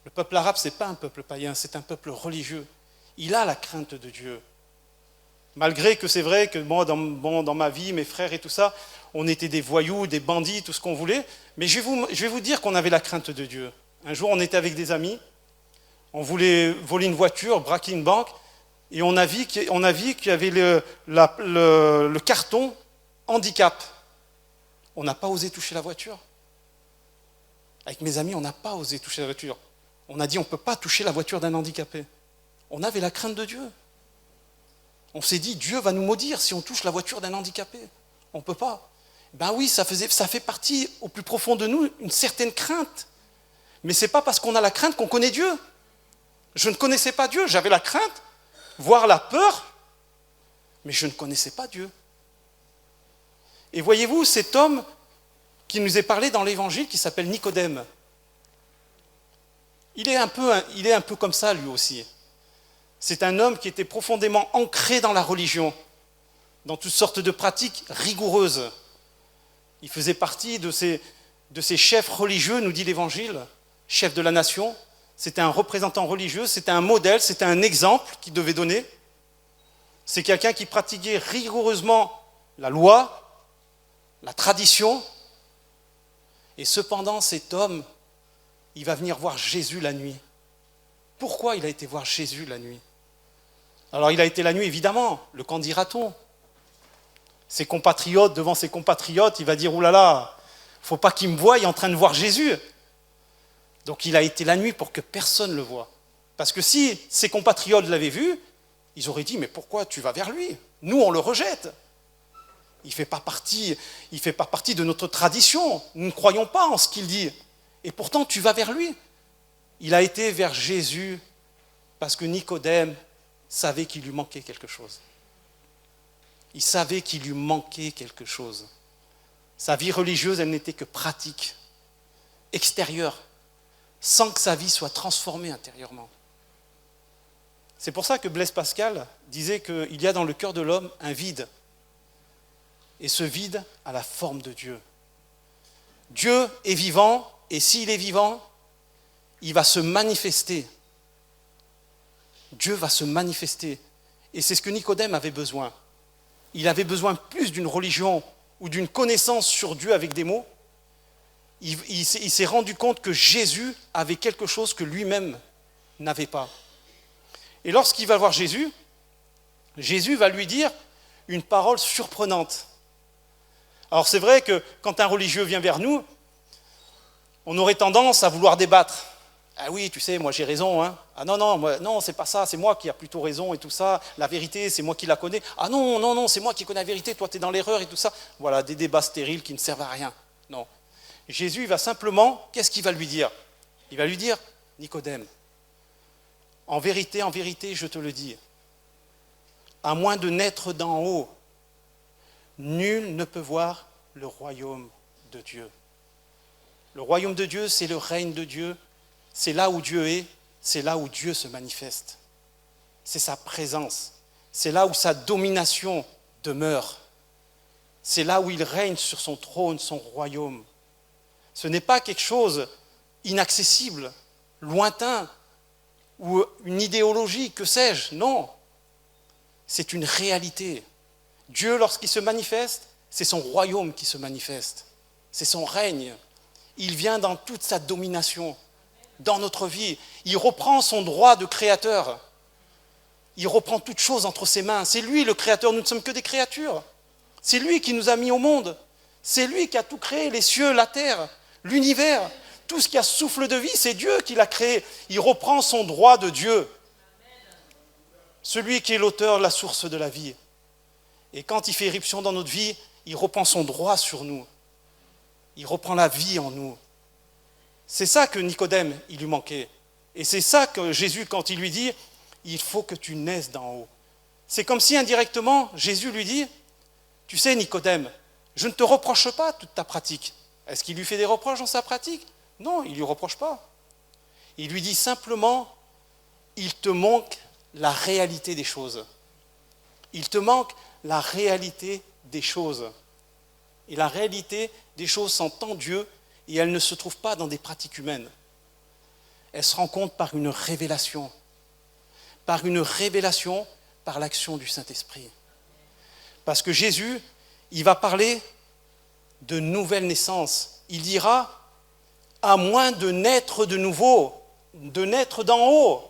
Le peuple arabe, ce n'est pas un peuple païen, c'est un peuple religieux. Il a la crainte de Dieu. Malgré que c'est vrai que dans ma vie, mes frères et tout ça, on était des voyous, des bandits, tout ce qu'on voulait, mais je vais vous dire qu'on avait la crainte de Dieu. Un jour, on était avec des amis, on voulait voler une voiture, braquer une banque, et on a vu qu'il y avait le carton handicap. On n'a pas osé toucher la voiture. Avec mes amis, on n'a pas osé toucher la voiture. On a dit, on ne peut pas toucher la voiture d'un handicapé. On avait la crainte de Dieu. On s'est dit, Dieu va nous maudire si on touche la voiture d'un handicapé. On ne peut pas. Ben oui, ça fait partie au plus profond de nous, une certaine crainte. Mais ce n'est pas parce qu'on a la crainte qu'on connaît Dieu. Je ne connaissais pas Dieu, j'avais la crainte, voire la peur, mais je ne connaissais pas Dieu. Et voyez-vous, cet homme qui nous est parlé dans l'Évangile, qui s'appelle Nicodème, il est un peu comme ça lui aussi. C'est un homme qui était profondément ancré dans la religion, dans toutes sortes de pratiques rigoureuses. Il faisait partie de ces chefs religieux, nous dit l'Évangile, chef de la nation. C'était un représentant religieux, c'était un modèle, c'était un exemple qu'il devait donner. C'est quelqu'un qui pratiquait rigoureusement la loi, la tradition. Et cependant, cet homme, il va venir voir Jésus la nuit. Pourquoi il a été voir Jésus la nuit? Alors il a été la nuit, évidemment, le qu'en dira-t-on? Ses compatriotes, devant ses compatriotes, il va dire, oulala, il ne faut pas qu'ils me voient en train de voir Jésus. Donc il a été la nuit pour que personne ne le voie. Parce que si ses compatriotes l'avaient vu, ils auraient dit, mais pourquoi tu vas vers lui? Nous, on le rejette. Il ne fait pas partie de notre tradition. Nous ne croyons pas en ce qu'il dit. Et pourtant, tu vas vers lui. Il a été vers Jésus parce que Nicodème savait qu'il lui manquait quelque chose. Il savait qu'il lui manquait quelque chose. Sa vie religieuse, elle n'était que pratique, extérieure, sans que sa vie soit transformée intérieurement. C'est pour ça que Blaise Pascal disait qu'il y a dans le cœur de l'homme un vide. Et ce vide a la forme de Dieu. Dieu est vivant, et s'il est vivant, il va se manifester. Dieu va se manifester. Et c'est ce que Nicodème avait besoin. Il avait besoin plus d'une religion ou d'une connaissance sur Dieu avec des mots. Il s'est rendu compte que Jésus avait quelque chose que lui-même n'avait pas. Et lorsqu'il va voir Jésus, Jésus va lui dire une parole surprenante. Alors c'est vrai que quand un religieux vient vers nous, on aurait tendance à vouloir débattre. Ah oui, tu sais, moi j'ai raison, hein. Ah non, c'est pas ça, c'est moi qui ai plutôt raison et tout ça. La vérité, c'est moi qui la connais. Ah non, c'est moi qui connais la vérité, toi tu es dans l'erreur et tout ça. Voilà, des débats stériles qui ne servent à rien. Non. Jésus, il va simplement, qu'est-ce qu'il va lui dire? Il va lui dire, Nicodème, en vérité, je te le dis, à moins de naître d'en haut, nul ne peut voir le royaume de Dieu. Le royaume de Dieu, c'est le règne de Dieu. C'est là où Dieu est, c'est là où Dieu se manifeste. C'est sa présence. C'est là où sa domination demeure. C'est là où il règne sur son trône, son royaume. Ce n'est pas quelque chose inaccessible, lointain, ou une idéologie, que sais-je. Non, c'est une réalité. Dieu, lorsqu'il se manifeste, c'est son royaume qui se manifeste. C'est son règne. Il vient dans toute sa domination, dans notre vie. Il reprend son droit de créateur. Il reprend toute chose entre ses mains. C'est lui le créateur, nous ne sommes que des créatures. C'est lui qui nous a mis au monde. C'est lui qui a tout créé, les cieux, la terre, l'univers. Tout ce qui a souffle de vie, c'est Dieu qui l'a créé. Il reprend son droit de Dieu. Celui qui est l'auteur, la source de la vie. Et quand il fait éruption dans notre vie, il reprend son droit sur nous. Il reprend la vie en nous. C'est ça que Nicodème, il lui manquait. Et c'est ça que Jésus, quand il lui dit, il faut que tu naisses d'en haut. C'est comme si indirectement, Jésus lui dit, tu sais Nicodème, je ne te reproche pas toute ta pratique. Est-ce qu'il lui fait des reproches dans sa pratique? Non, il ne lui reproche pas. Il lui dit simplement, il te manque la réalité des choses. Il te manque la réalité des choses. Et la réalité des choses s'entend Dieu, et elle ne se trouve pas dans des pratiques humaines. Elle se rencontre par une révélation. Par l'action du Saint-Esprit. Parce que Jésus, il va parler de nouvelle naissance. Il dira, à moins de naître de nouveau, de naître d'en haut.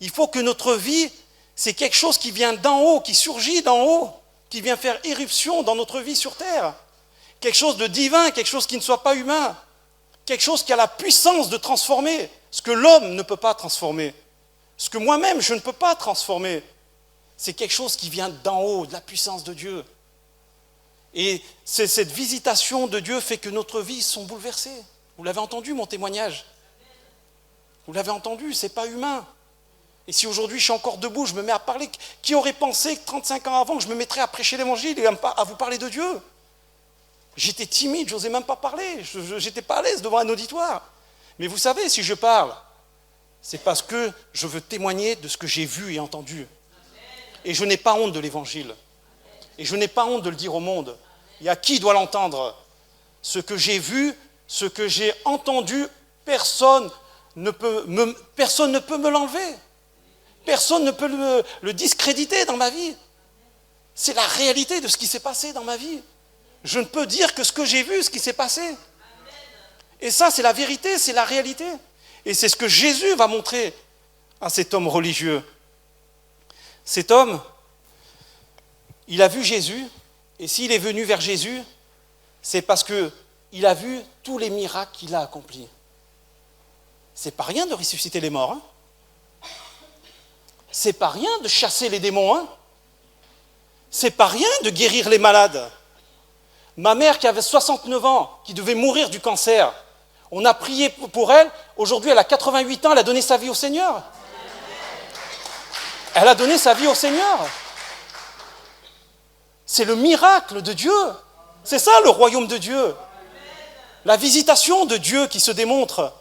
Il faut que notre vie, c'est quelque chose qui vient d'en haut, qui surgit d'en haut, qui vient faire éruption dans notre vie sur terre. Quelque chose de divin, quelque chose qui ne soit pas humain. Quelque chose qui a la puissance de transformer ce que l'homme ne peut pas transformer. Ce que moi-même, je ne peux pas transformer. C'est quelque chose qui vient d'en haut, de la puissance de Dieu. Et cette visitation de Dieu fait que notre vie sont bouleversées. Vous l'avez entendu, mon témoignage. Vous l'avez entendu, c'est pas humain. Et si aujourd'hui je suis encore debout, je me mets à parler, qui aurait pensé que 35 ans avant, je me mettrais à prêcher l'évangile et à vous parler de Dieu? J'étais timide, je n'osais même pas parler, je n'étais pas à l'aise devant un auditoire. Mais vous savez, si je parle, c'est parce que je veux témoigner de ce que j'ai vu et entendu. Et je n'ai pas honte de l'évangile. Et je n'ai pas honte de le dire au monde. Il y a qui doit l'entendre? Ce que j'ai vu, ce que j'ai entendu, personne ne peut me l'enlever. Personne ne peut le discréditer dans ma vie. C'est la réalité de ce qui s'est passé dans ma vie. Je ne peux dire que ce que j'ai vu, ce qui s'est passé. Et ça, c'est la vérité, c'est la réalité. Et c'est ce que Jésus va montrer à cet homme religieux. Cet homme, il a vu Jésus, et s'il est venu vers Jésus, c'est parce qu'il a vu tous les miracles qu'il a accomplis. C'est pas rien de ressusciter les morts, hein. C'est pas rien de chasser les démons, hein. C'est pas rien de guérir les malades. Ma mère qui avait 69 ans, qui devait mourir du cancer, On a prié pour elle. Aujourd'hui, elle a 88 ans, elle a donné sa vie au Seigneur. Elle a donné sa vie au Seigneur. C'est le miracle de Dieu. C'est ça le royaume de Dieu. La visitation de Dieu qui se démontre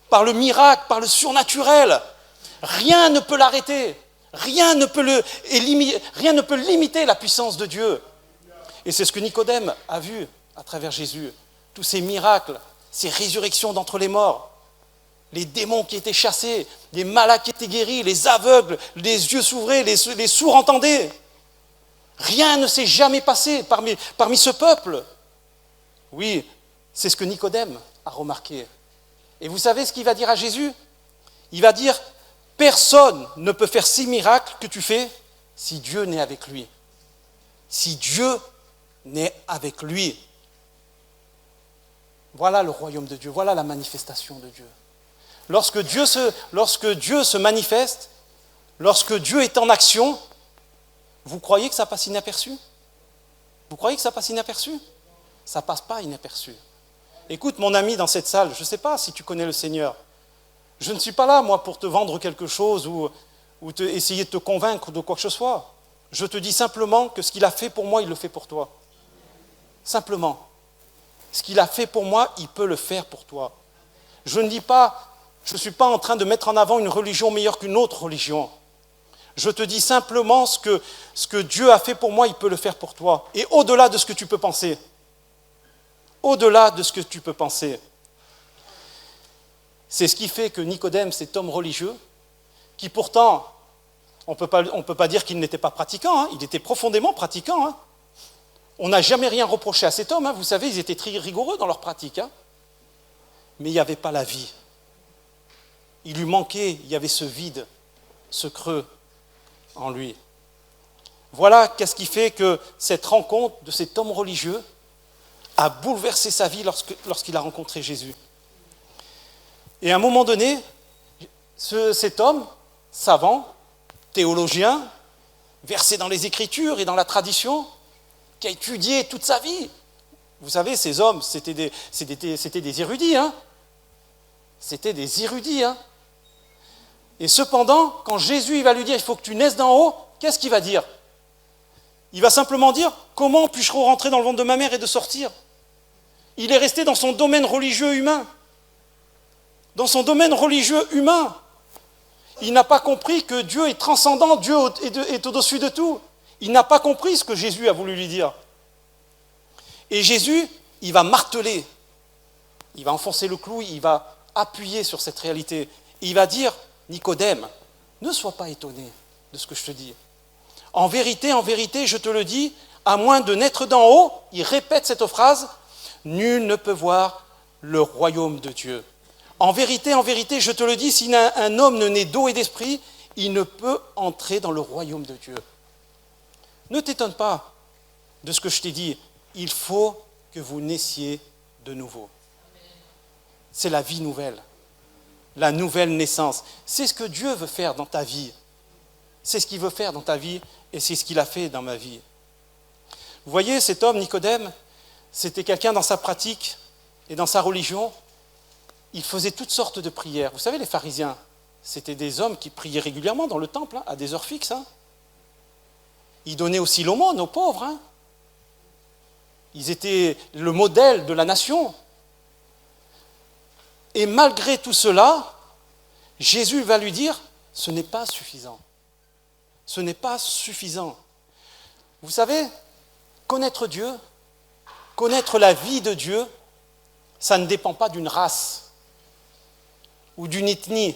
par le miracle, par le surnaturel. Rien ne peut l'arrêter. Rien ne peut limiter la puissance de Dieu. Et c'est ce que Nicodème a vu à travers Jésus. Tous ces miracles, ces résurrections d'entre les morts, les démons qui étaient chassés, les malades qui étaient guéris, les aveugles, les yeux s'ouvraient, les sourds entendaient. Rien ne s'est jamais passé parmi ce peuple. Oui, c'est ce que Nicodème a remarqué. Et vous savez ce qu'il va dire à Jésus? Il va dire, personne ne peut faire ces miracles que tu fais si Dieu n'est avec lui. Si Dieu n'est avec lui. Voilà le royaume de Dieu, voilà la manifestation de Dieu. Lorsque Dieu se manifeste, lorsque Dieu est en action, vous croyez que ça passe inaperçu? Vous croyez que ça passe inaperçu? Ça ne passe pas inaperçu. Écoute, mon ami dans cette salle, je ne sais pas si tu connais le Seigneur. Je ne suis pas là, moi, pour te vendre quelque chose ou essayer de te convaincre de quoi que ce soit. Je te dis simplement que ce qu'il a fait pour moi, il le fait pour toi. Simplement. Ce qu'il a fait pour moi, il peut le faire pour toi. Je ne suis pas en train de mettre en avant une religion meilleure qu'une autre religion. Je te dis simplement ce que Dieu a fait pour moi, il peut le faire pour toi. Et au-delà de ce que tu peux penser. Au-delà de ce que tu peux penser. C'est ce qui fait que Nicodème, cet homme religieux, qui pourtant, on ne peut pas dire qu'il n'était pas pratiquant, hein, il était profondément pratiquant. Hein. On n'a jamais rien reproché à cet homme, hein, vous savez, ils étaient très rigoureux dans leur pratique. Hein. Mais il n'y avait pas la vie. Il lui manquait, il y avait ce vide, ce creux en lui. Voilà qu'est-ce qui fait que cette rencontre de cet homme religieux a bouleversé sa vie lorsqu'il a rencontré Jésus. Et à un moment donné, cet homme, savant, théologien, versé dans les Écritures et dans la tradition, qui a étudié toute sa vie. Vous savez, ces hommes, c'était des érudits. Hein. C'était des érudits. Hein. Et cependant, quand Jésus il va lui dire « il faut que tu naisses d'en haut », qu'est-ce qu'il va dire? Il va simplement dire « comment puis-je rentrer dans le ventre de ma mère et de sortir ?» Il est resté dans son domaine religieux humain. Dans son domaine religieux humain. Il n'a pas compris que Dieu est transcendant, Dieu est au-dessus de tout. Il n'a pas compris ce que Jésus a voulu lui dire. Et Jésus, il va marteler, il va enfoncer le clou, il va appuyer sur cette réalité. Et il va dire, Nicodème, ne sois pas étonné de ce que je te dis. En vérité, je te le dis, à moins de naître d'en haut, il répète cette phrase, nul ne peut voir le royaume de Dieu. En vérité, je te le dis, si un homme ne naît d'eau et d'esprit, il ne peut entrer dans le royaume de Dieu. Ne t'étonne pas de ce que je t'ai dit. Il faut que vous naissiez de nouveau. C'est la vie nouvelle, la nouvelle naissance. C'est ce que Dieu veut faire dans ta vie. C'est ce qu'il veut faire dans ta vie et c'est ce qu'il a fait dans ma vie. Vous voyez, cet homme, Nicodème, c'était quelqu'un dans sa pratique et dans sa religion. Il faisait toutes sortes de prières. Vous savez, les pharisiens, c'était des hommes qui priaient régulièrement dans le temple, hein, à des heures fixes. Hein. Ils donnaient aussi l'aumône aux pauvres. Hein. Ils étaient le modèle de la nation. Et malgré tout cela, Jésus va lui dire, ce n'est pas suffisant. Ce n'est pas suffisant. Vous savez, connaître Dieu, connaître la vie de Dieu, ça ne dépend pas d'une race, ou d'une ethnie,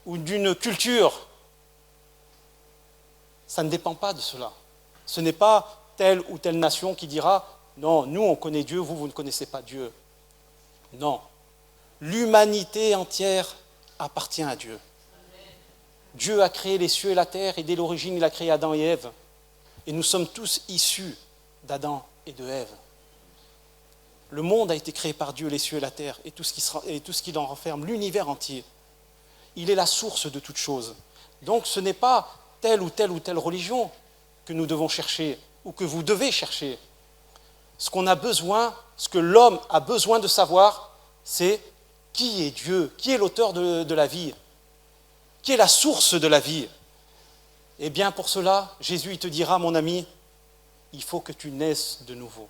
ou d'une culture. Ça ne dépend pas de cela. Ce n'est pas telle ou telle nation qui dira « Non, nous on connaît Dieu, vous ne connaissez pas Dieu. » Non. L'humanité entière appartient à Dieu. Dieu a créé les cieux et la terre et dès l'origine il a créé Adam et Ève. Et nous sommes tous issus d'Adam et de Ève. Le monde a été créé par Dieu, les cieux et la terre, et tout ce qui l'en renferme, l'univers entier. Il est la source de toutes choses. Donc ce n'est pas telle ou telle religion que nous devons chercher, ou que vous devez chercher. Ce qu'on a besoin, ce que l'homme a besoin de savoir, c'est qui est Dieu, qui est l'auteur de la vie, qui est la source de la vie. Eh bien, pour cela, Jésus il te dira, mon ami, il faut que tu naisses de nouveau.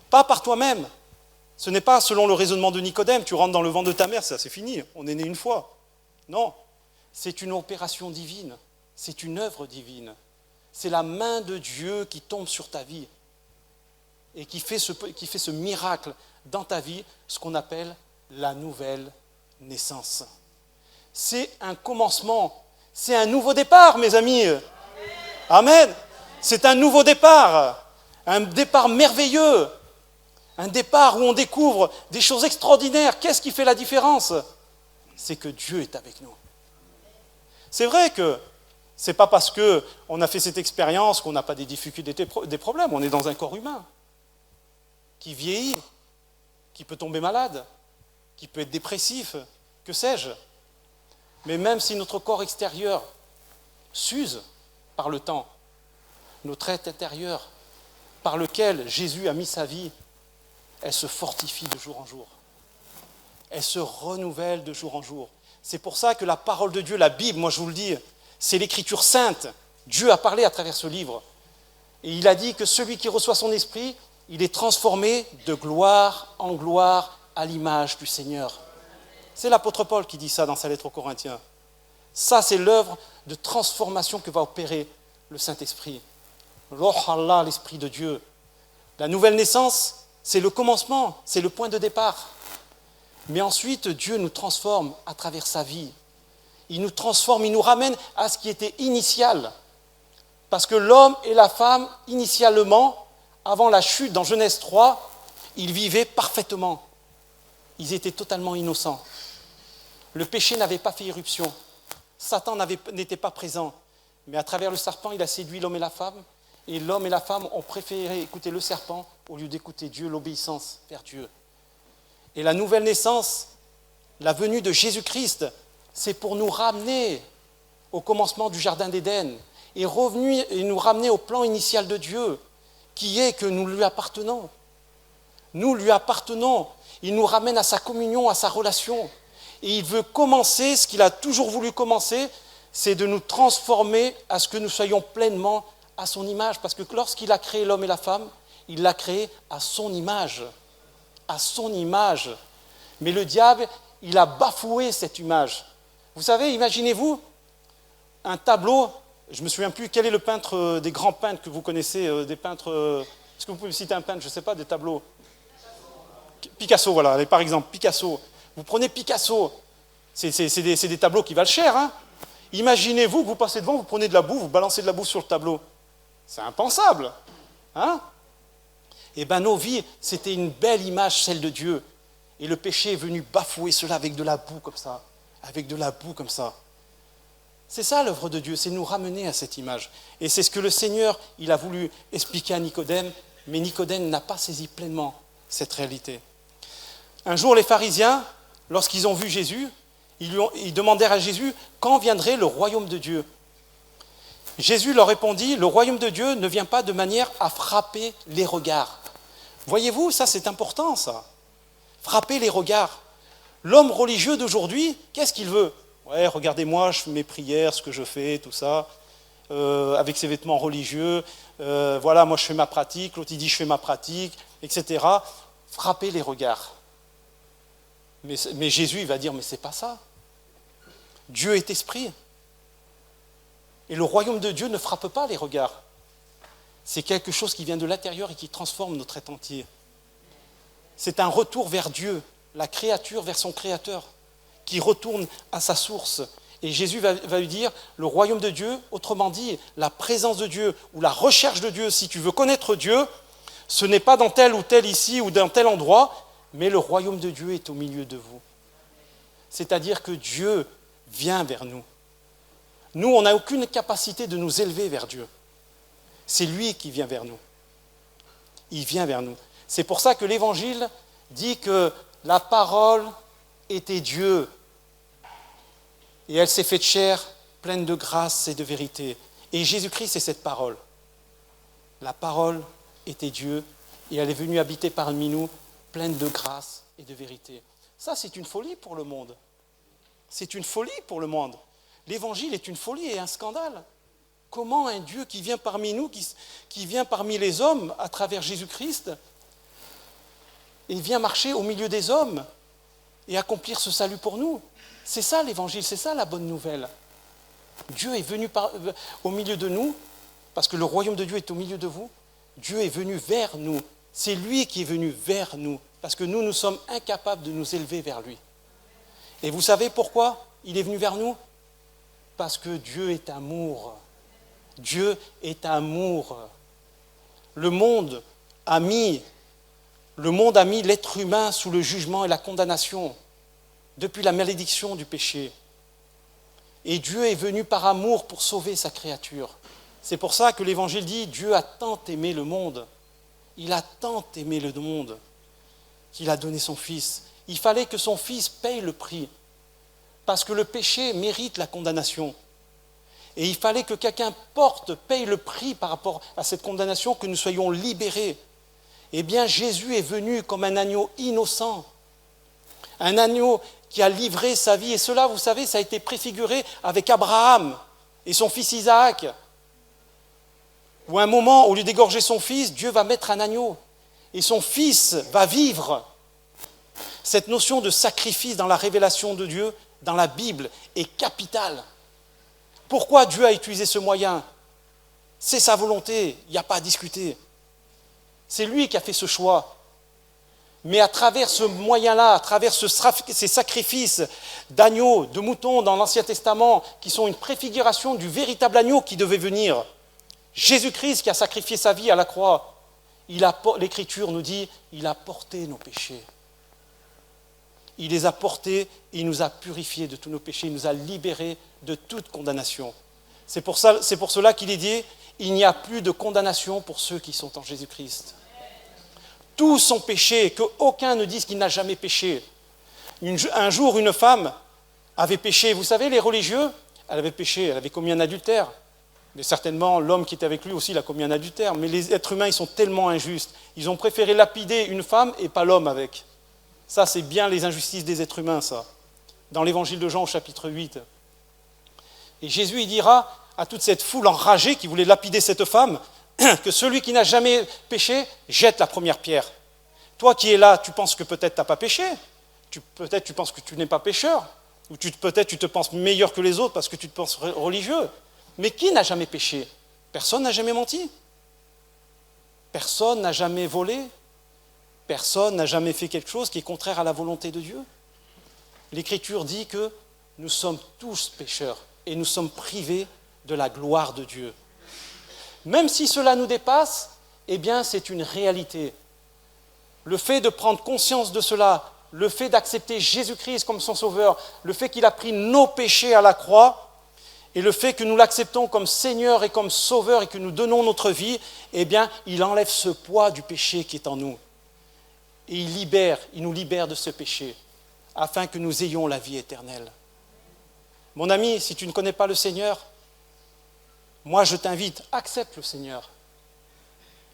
Pas par toi-même. Ce n'est pas selon le raisonnement de Nicodème, tu rentres dans le ventre de ta mère, ça c'est fini, on est né une fois. Non, c'est une opération divine, c'est une œuvre divine. C'est la main de Dieu qui tombe sur ta vie et qui fait ce miracle dans ta vie, ce qu'on appelle la nouvelle naissance. C'est un commencement, c'est un nouveau départ, mes amis. Amen. C'est un nouveau départ, un départ merveilleux, un départ où on découvre des choses extraordinaires. Qu'est-ce qui fait la différence? C'est que Dieu est avec nous. C'est vrai que ce n'est pas parce qu'on a fait cette expérience qu'on n'a pas des difficultés, des problèmes. On est dans un corps humain qui vieillit, qui peut tomber malade, qui peut être dépressif, que sais-je. Mais même si notre corps extérieur s'use par le temps, notre être intérieur, par lequel Jésus a mis sa vie, elle se fortifie de jour en jour. Elle se renouvelle de jour en jour. C'est pour ça que la parole de Dieu, la Bible, moi je vous le dis, c'est l'écriture sainte. Dieu a parlé à travers ce livre. Et il a dit que celui qui reçoit son esprit, il est transformé de gloire en gloire à l'image du Seigneur. C'est l'apôtre Paul qui dit ça dans sa lettre aux Corinthiens. Ça, c'est l'œuvre de transformation que va opérer le Saint-Esprit. Roh Allah, l'Esprit de Dieu. La nouvelle naissance, c'est le commencement, c'est le point de départ. Mais ensuite, Dieu nous transforme à travers sa vie. Il nous transforme, il nous ramène à ce qui était initial. Parce que l'homme et la femme, initialement, avant la chute dans Genèse 3, ils vivaient parfaitement. Ils étaient totalement innocents. Le péché n'avait pas fait irruption. Satan n'était pas présent. Mais à travers le serpent, il a séduit l'homme et la femme. Et l'homme et la femme ont préféré écouter le serpent au lieu d'écouter Dieu, l'obéissance vers Dieu. Et la nouvelle naissance, la venue de Jésus-Christ, c'est pour nous ramener au commencement du Jardin d'Éden et nous ramener au plan initial de Dieu, qui est que nous lui appartenons. Nous lui appartenons. Il nous ramène à sa communion, à sa relation. Et il veut commencer, ce qu'il a toujours voulu commencer, c'est de nous transformer à ce que nous soyons pleinement à son image. Parce que lorsqu'il a créé l'homme et la femme, il l'a créé à son image. À son image. Mais le diable, il a bafoué cette image. Vous savez, imaginez-vous un tableau, je ne me souviens plus quel est le peintre, des grands peintres que vous connaissez, des peintres, est-ce que vous pouvez me citer un peintre, je ne sais pas, des tableaux? Picasso, voilà, allez, par exemple, Picasso. Vous prenez Picasso, c'est des tableaux qui valent cher, hein. Imaginez-vous que vous passez devant, vous prenez de la boue, vous balancez de la boue sur le tableau. C'est impensable, hein? Eh bien, nos vies, c'était une belle image, celle de Dieu. Et le péché est venu bafouer cela avec de la boue comme ça. Avec de la boue comme ça. C'est ça l'œuvre de Dieu, c'est nous ramener à cette image. Et c'est ce que le Seigneur, il a voulu expliquer à Nicodème, mais Nicodème n'a pas saisi pleinement cette réalité. Un jour, les pharisiens, lorsqu'ils ont vu Jésus, ils demandèrent à Jésus quand viendrait le royaume de Dieu. Jésus leur répondit, le royaume de Dieu ne vient pas de manière à frapper les regards. Voyez-vous, ça c'est important ça. Frapper les regards. L'homme religieux d'aujourd'hui, qu'est-ce qu'il veut? Ouais, regardez-moi, je fais mes prières, ce que je fais, tout ça, avec ses vêtements religieux. Voilà, moi je fais ma pratique, l'autre il dit je fais ma pratique, etc. Frapper les regards. Mais Jésus, il va dire, mais c'est pas ça. Dieu est esprit. Et le royaume de Dieu ne frappe pas les regards. C'est quelque chose qui vient de l'intérieur et qui transforme notre être entier. C'est un retour vers Dieu, la créature vers son créateur, qui retourne à sa source. Et Jésus va lui dire, le royaume de Dieu, autrement dit, la présence de Dieu ou la recherche de Dieu, si tu veux connaître Dieu, ce n'est pas dans tel ou tel ici ou dans tel endroit, mais le royaume de Dieu est au milieu de vous. C'est-à-dire que Dieu vient vers nous. Nous, on n'a aucune capacité de nous élever vers Dieu. C'est lui qui vient vers nous. Il vient vers nous. C'est pour ça que l'Évangile dit que la parole était Dieu. Et elle s'est faite chair, pleine de grâce et de vérité. Et Jésus-Christ est cette parole. La parole était Dieu et elle est venue habiter parmi nous pleine de grâce et de vérité. Ça, c'est une folie pour le monde. C'est une folie pour le monde. L'évangile est une folie et un scandale. Comment un Dieu qui vient parmi nous, qui vient parmi les hommes à travers Jésus-Christ, et vient marcher au milieu des hommes et accomplir ce salut pour nous? C'est ça l'évangile, c'est ça la bonne nouvelle. Dieu est venu au milieu de nous, parce que le royaume de Dieu est au milieu de vous. Dieu est venu vers nous. C'est lui qui est venu vers nous, parce que nous sommes incapables de nous élever vers lui. Et vous savez pourquoi il est venu vers nous? Parce que Dieu est amour. Dieu est amour. Le monde a mis l'être humain sous le jugement et la condamnation depuis la malédiction du péché. Et Dieu est venu par amour pour sauver sa créature. C'est pour ça que l'Évangile dit « Dieu a tant aimé le monde, il a tant aimé le monde qu'il a donné son Fils. » Il fallait que son Fils paye le prix, parce que le péché mérite la condamnation. Et il fallait que quelqu'un paye le prix par rapport à cette condamnation, que nous soyons libérés. Eh bien, Jésus est venu comme un agneau innocent, un agneau qui a livré sa vie. Et cela, vous savez, ça a été préfiguré avec Abraham et son fils Isaac. Où à un moment, au lieu d'égorger son fils, Dieu va mettre un agneau. Et son fils va vivre. Cette notion de sacrifice dans la révélation de Dieu, dans la Bible, est capitale. Pourquoi Dieu a utilisé ce moyen? C'est sa volonté, il n'y a pas à discuter. C'est lui qui a fait ce choix. Mais à travers ce moyen-là, à travers ces sacrifices d'agneaux, de moutons dans l'Ancien Testament, qui sont une préfiguration du véritable agneau qui devait venir, Jésus-Christ qui a sacrifié sa vie à la croix, l'Écriture nous dit, il a porté nos péchés. Il les a portés et il nous a purifiés de tous nos péchés, il nous a libérés de toute condamnation. C'est pour cela qu'il est dit, il n'y a plus de condamnation pour ceux qui sont en Jésus-Christ. Tous sont péchés, qu'aucun ne dise qu'il n'a jamais péché. Un jour, une femme avait péché. Vous savez, les religieux, elle avait péché, elle avait commis un adultère. Mais certainement, l'homme qui était avec lui aussi, il a commis un adultère. Mais les êtres humains, ils sont tellement injustes. Ils ont préféré lapider une femme et pas l'homme avec. Ça, c'est bien les injustices des êtres humains, ça. Dans l'évangile de Jean au chapitre 8. Et Jésus, il dira à toute cette foule enragée qui voulait lapider cette femme, que celui qui n'a jamais péché jette la première pierre. Toi qui es là, tu penses que peut-être tu n'as pas péché. Peut-être tu penses que tu n'es pas pécheur. Ou peut-être tu te penses meilleur que les autres parce que tu te penses religieux. Mais qui n'a jamais péché? Personne n'a jamais menti. Personne n'a jamais volé. Personne n'a jamais fait quelque chose qui est contraire à la volonté de Dieu. L'Écriture dit que nous sommes tous pécheurs et nous sommes privés de la gloire de Dieu. Même si cela nous dépasse, eh bien c'est une réalité. Le fait de prendre conscience de cela, le fait d'accepter Jésus-Christ comme son sauveur, le fait qu'il a pris nos péchés à la croix, et le fait que nous l'acceptons comme Seigneur et comme Sauveur et que nous donnons notre vie, eh bien, il enlève ce poids du péché qui est en nous. Et il nous libère de ce péché, afin que nous ayons la vie éternelle. Mon ami, si tu ne connais pas le Seigneur, moi je t'invite, accepte le Seigneur.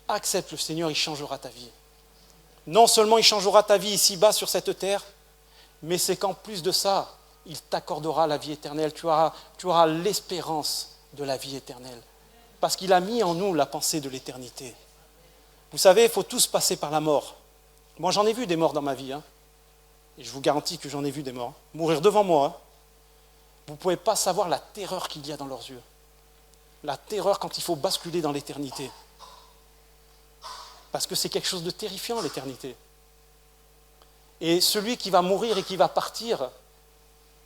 Accepte le Seigneur, il changera ta vie. Non seulement il changera ta vie ici-bas sur cette terre, mais c'est qu'en plus de ça, il t'accordera la vie éternelle. Tu auras l'espérance de la vie éternelle. Parce qu'il a mis en nous la pensée de l'éternité. Vous savez, il faut tous passer par la mort. Moi, j'en ai vu des morts dans ma vie. Et je vous garantis que j'en ai vu des morts. Mourir devant moi. Vous ne pouvez pas savoir la terreur qu'il y a dans leurs yeux. La terreur quand il faut basculer dans l'éternité. Parce que c'est quelque chose de terrifiant, l'éternité. Et celui qui va mourir et qui va partir,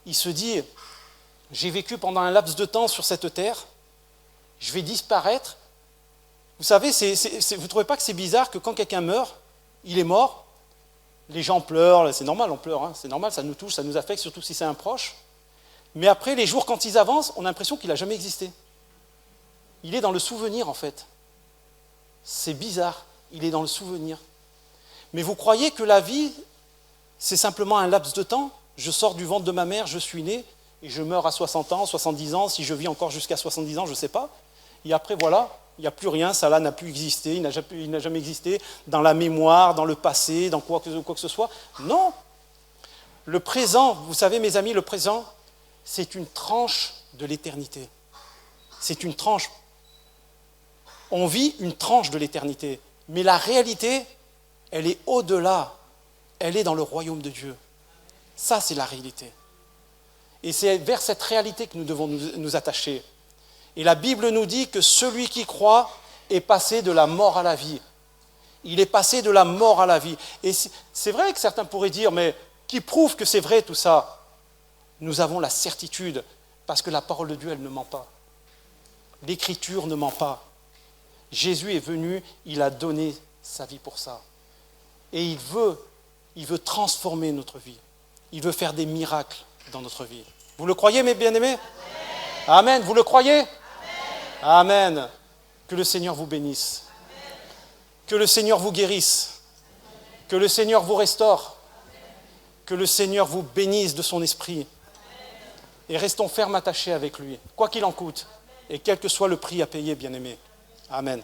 il se dit, j'ai vécu pendant un laps de temps sur cette terre, je vais disparaître. Vous savez, vous ne trouvez pas que c'est bizarre que quand quelqu'un meurt, il est mort, les gens pleurent, c'est normal, on pleure, c'est normal, ça nous touche, ça nous affecte, surtout si c'est un proche. Mais après, les jours, quand ils avancent, on a l'impression qu'il n'a jamais existé. Il est dans le souvenir, en fait. C'est bizarre, il est dans le souvenir. Mais vous croyez que la vie, c'est simplement un laps de temps? Je sors du ventre de ma mère, je suis né, et je meurs à 60 ans, 70 ans, si je vis encore jusqu'à 70 ans, je ne sais pas. Et après, voilà, Il n'y a plus rien, ça là n'a plus existé, il n'a jamais existé dans la mémoire, dans le passé, dans quoi que ce soit. Non. Le présent, vous savez mes amis, le présent, c'est une tranche de l'éternité. C'est une tranche. On vit une tranche de l'éternité. Mais la réalité, elle est au-delà. Elle est dans le royaume de Dieu. Ça, c'est la réalité. Et c'est vers cette réalité que nous devons nous attacher. Et la Bible nous dit que celui qui croit est passé de la mort à la vie. Il est passé de la mort à la vie. Et c'est vrai que certains pourraient dire, mais qui prouve que c'est vrai tout ça? Nous avons la certitude, parce que la parole de Dieu, elle ne ment pas. L'Écriture ne ment pas. Jésus est venu, il a donné sa vie pour ça. Et il veut transformer notre vie. Il veut faire des miracles dans notre vie. Vous le croyez, mes bien-aimés? Amen. Vous le croyez? Amen. Amen. Que le Seigneur vous bénisse. Amen. Que le Seigneur vous guérisse. Amen. Que le Seigneur vous restaure. Amen. Que le Seigneur vous bénisse de son esprit. Amen. Et restons fermes attachés avec lui, quoi qu'il en coûte, et quel que soit le prix à payer, bien-aimés. Amen.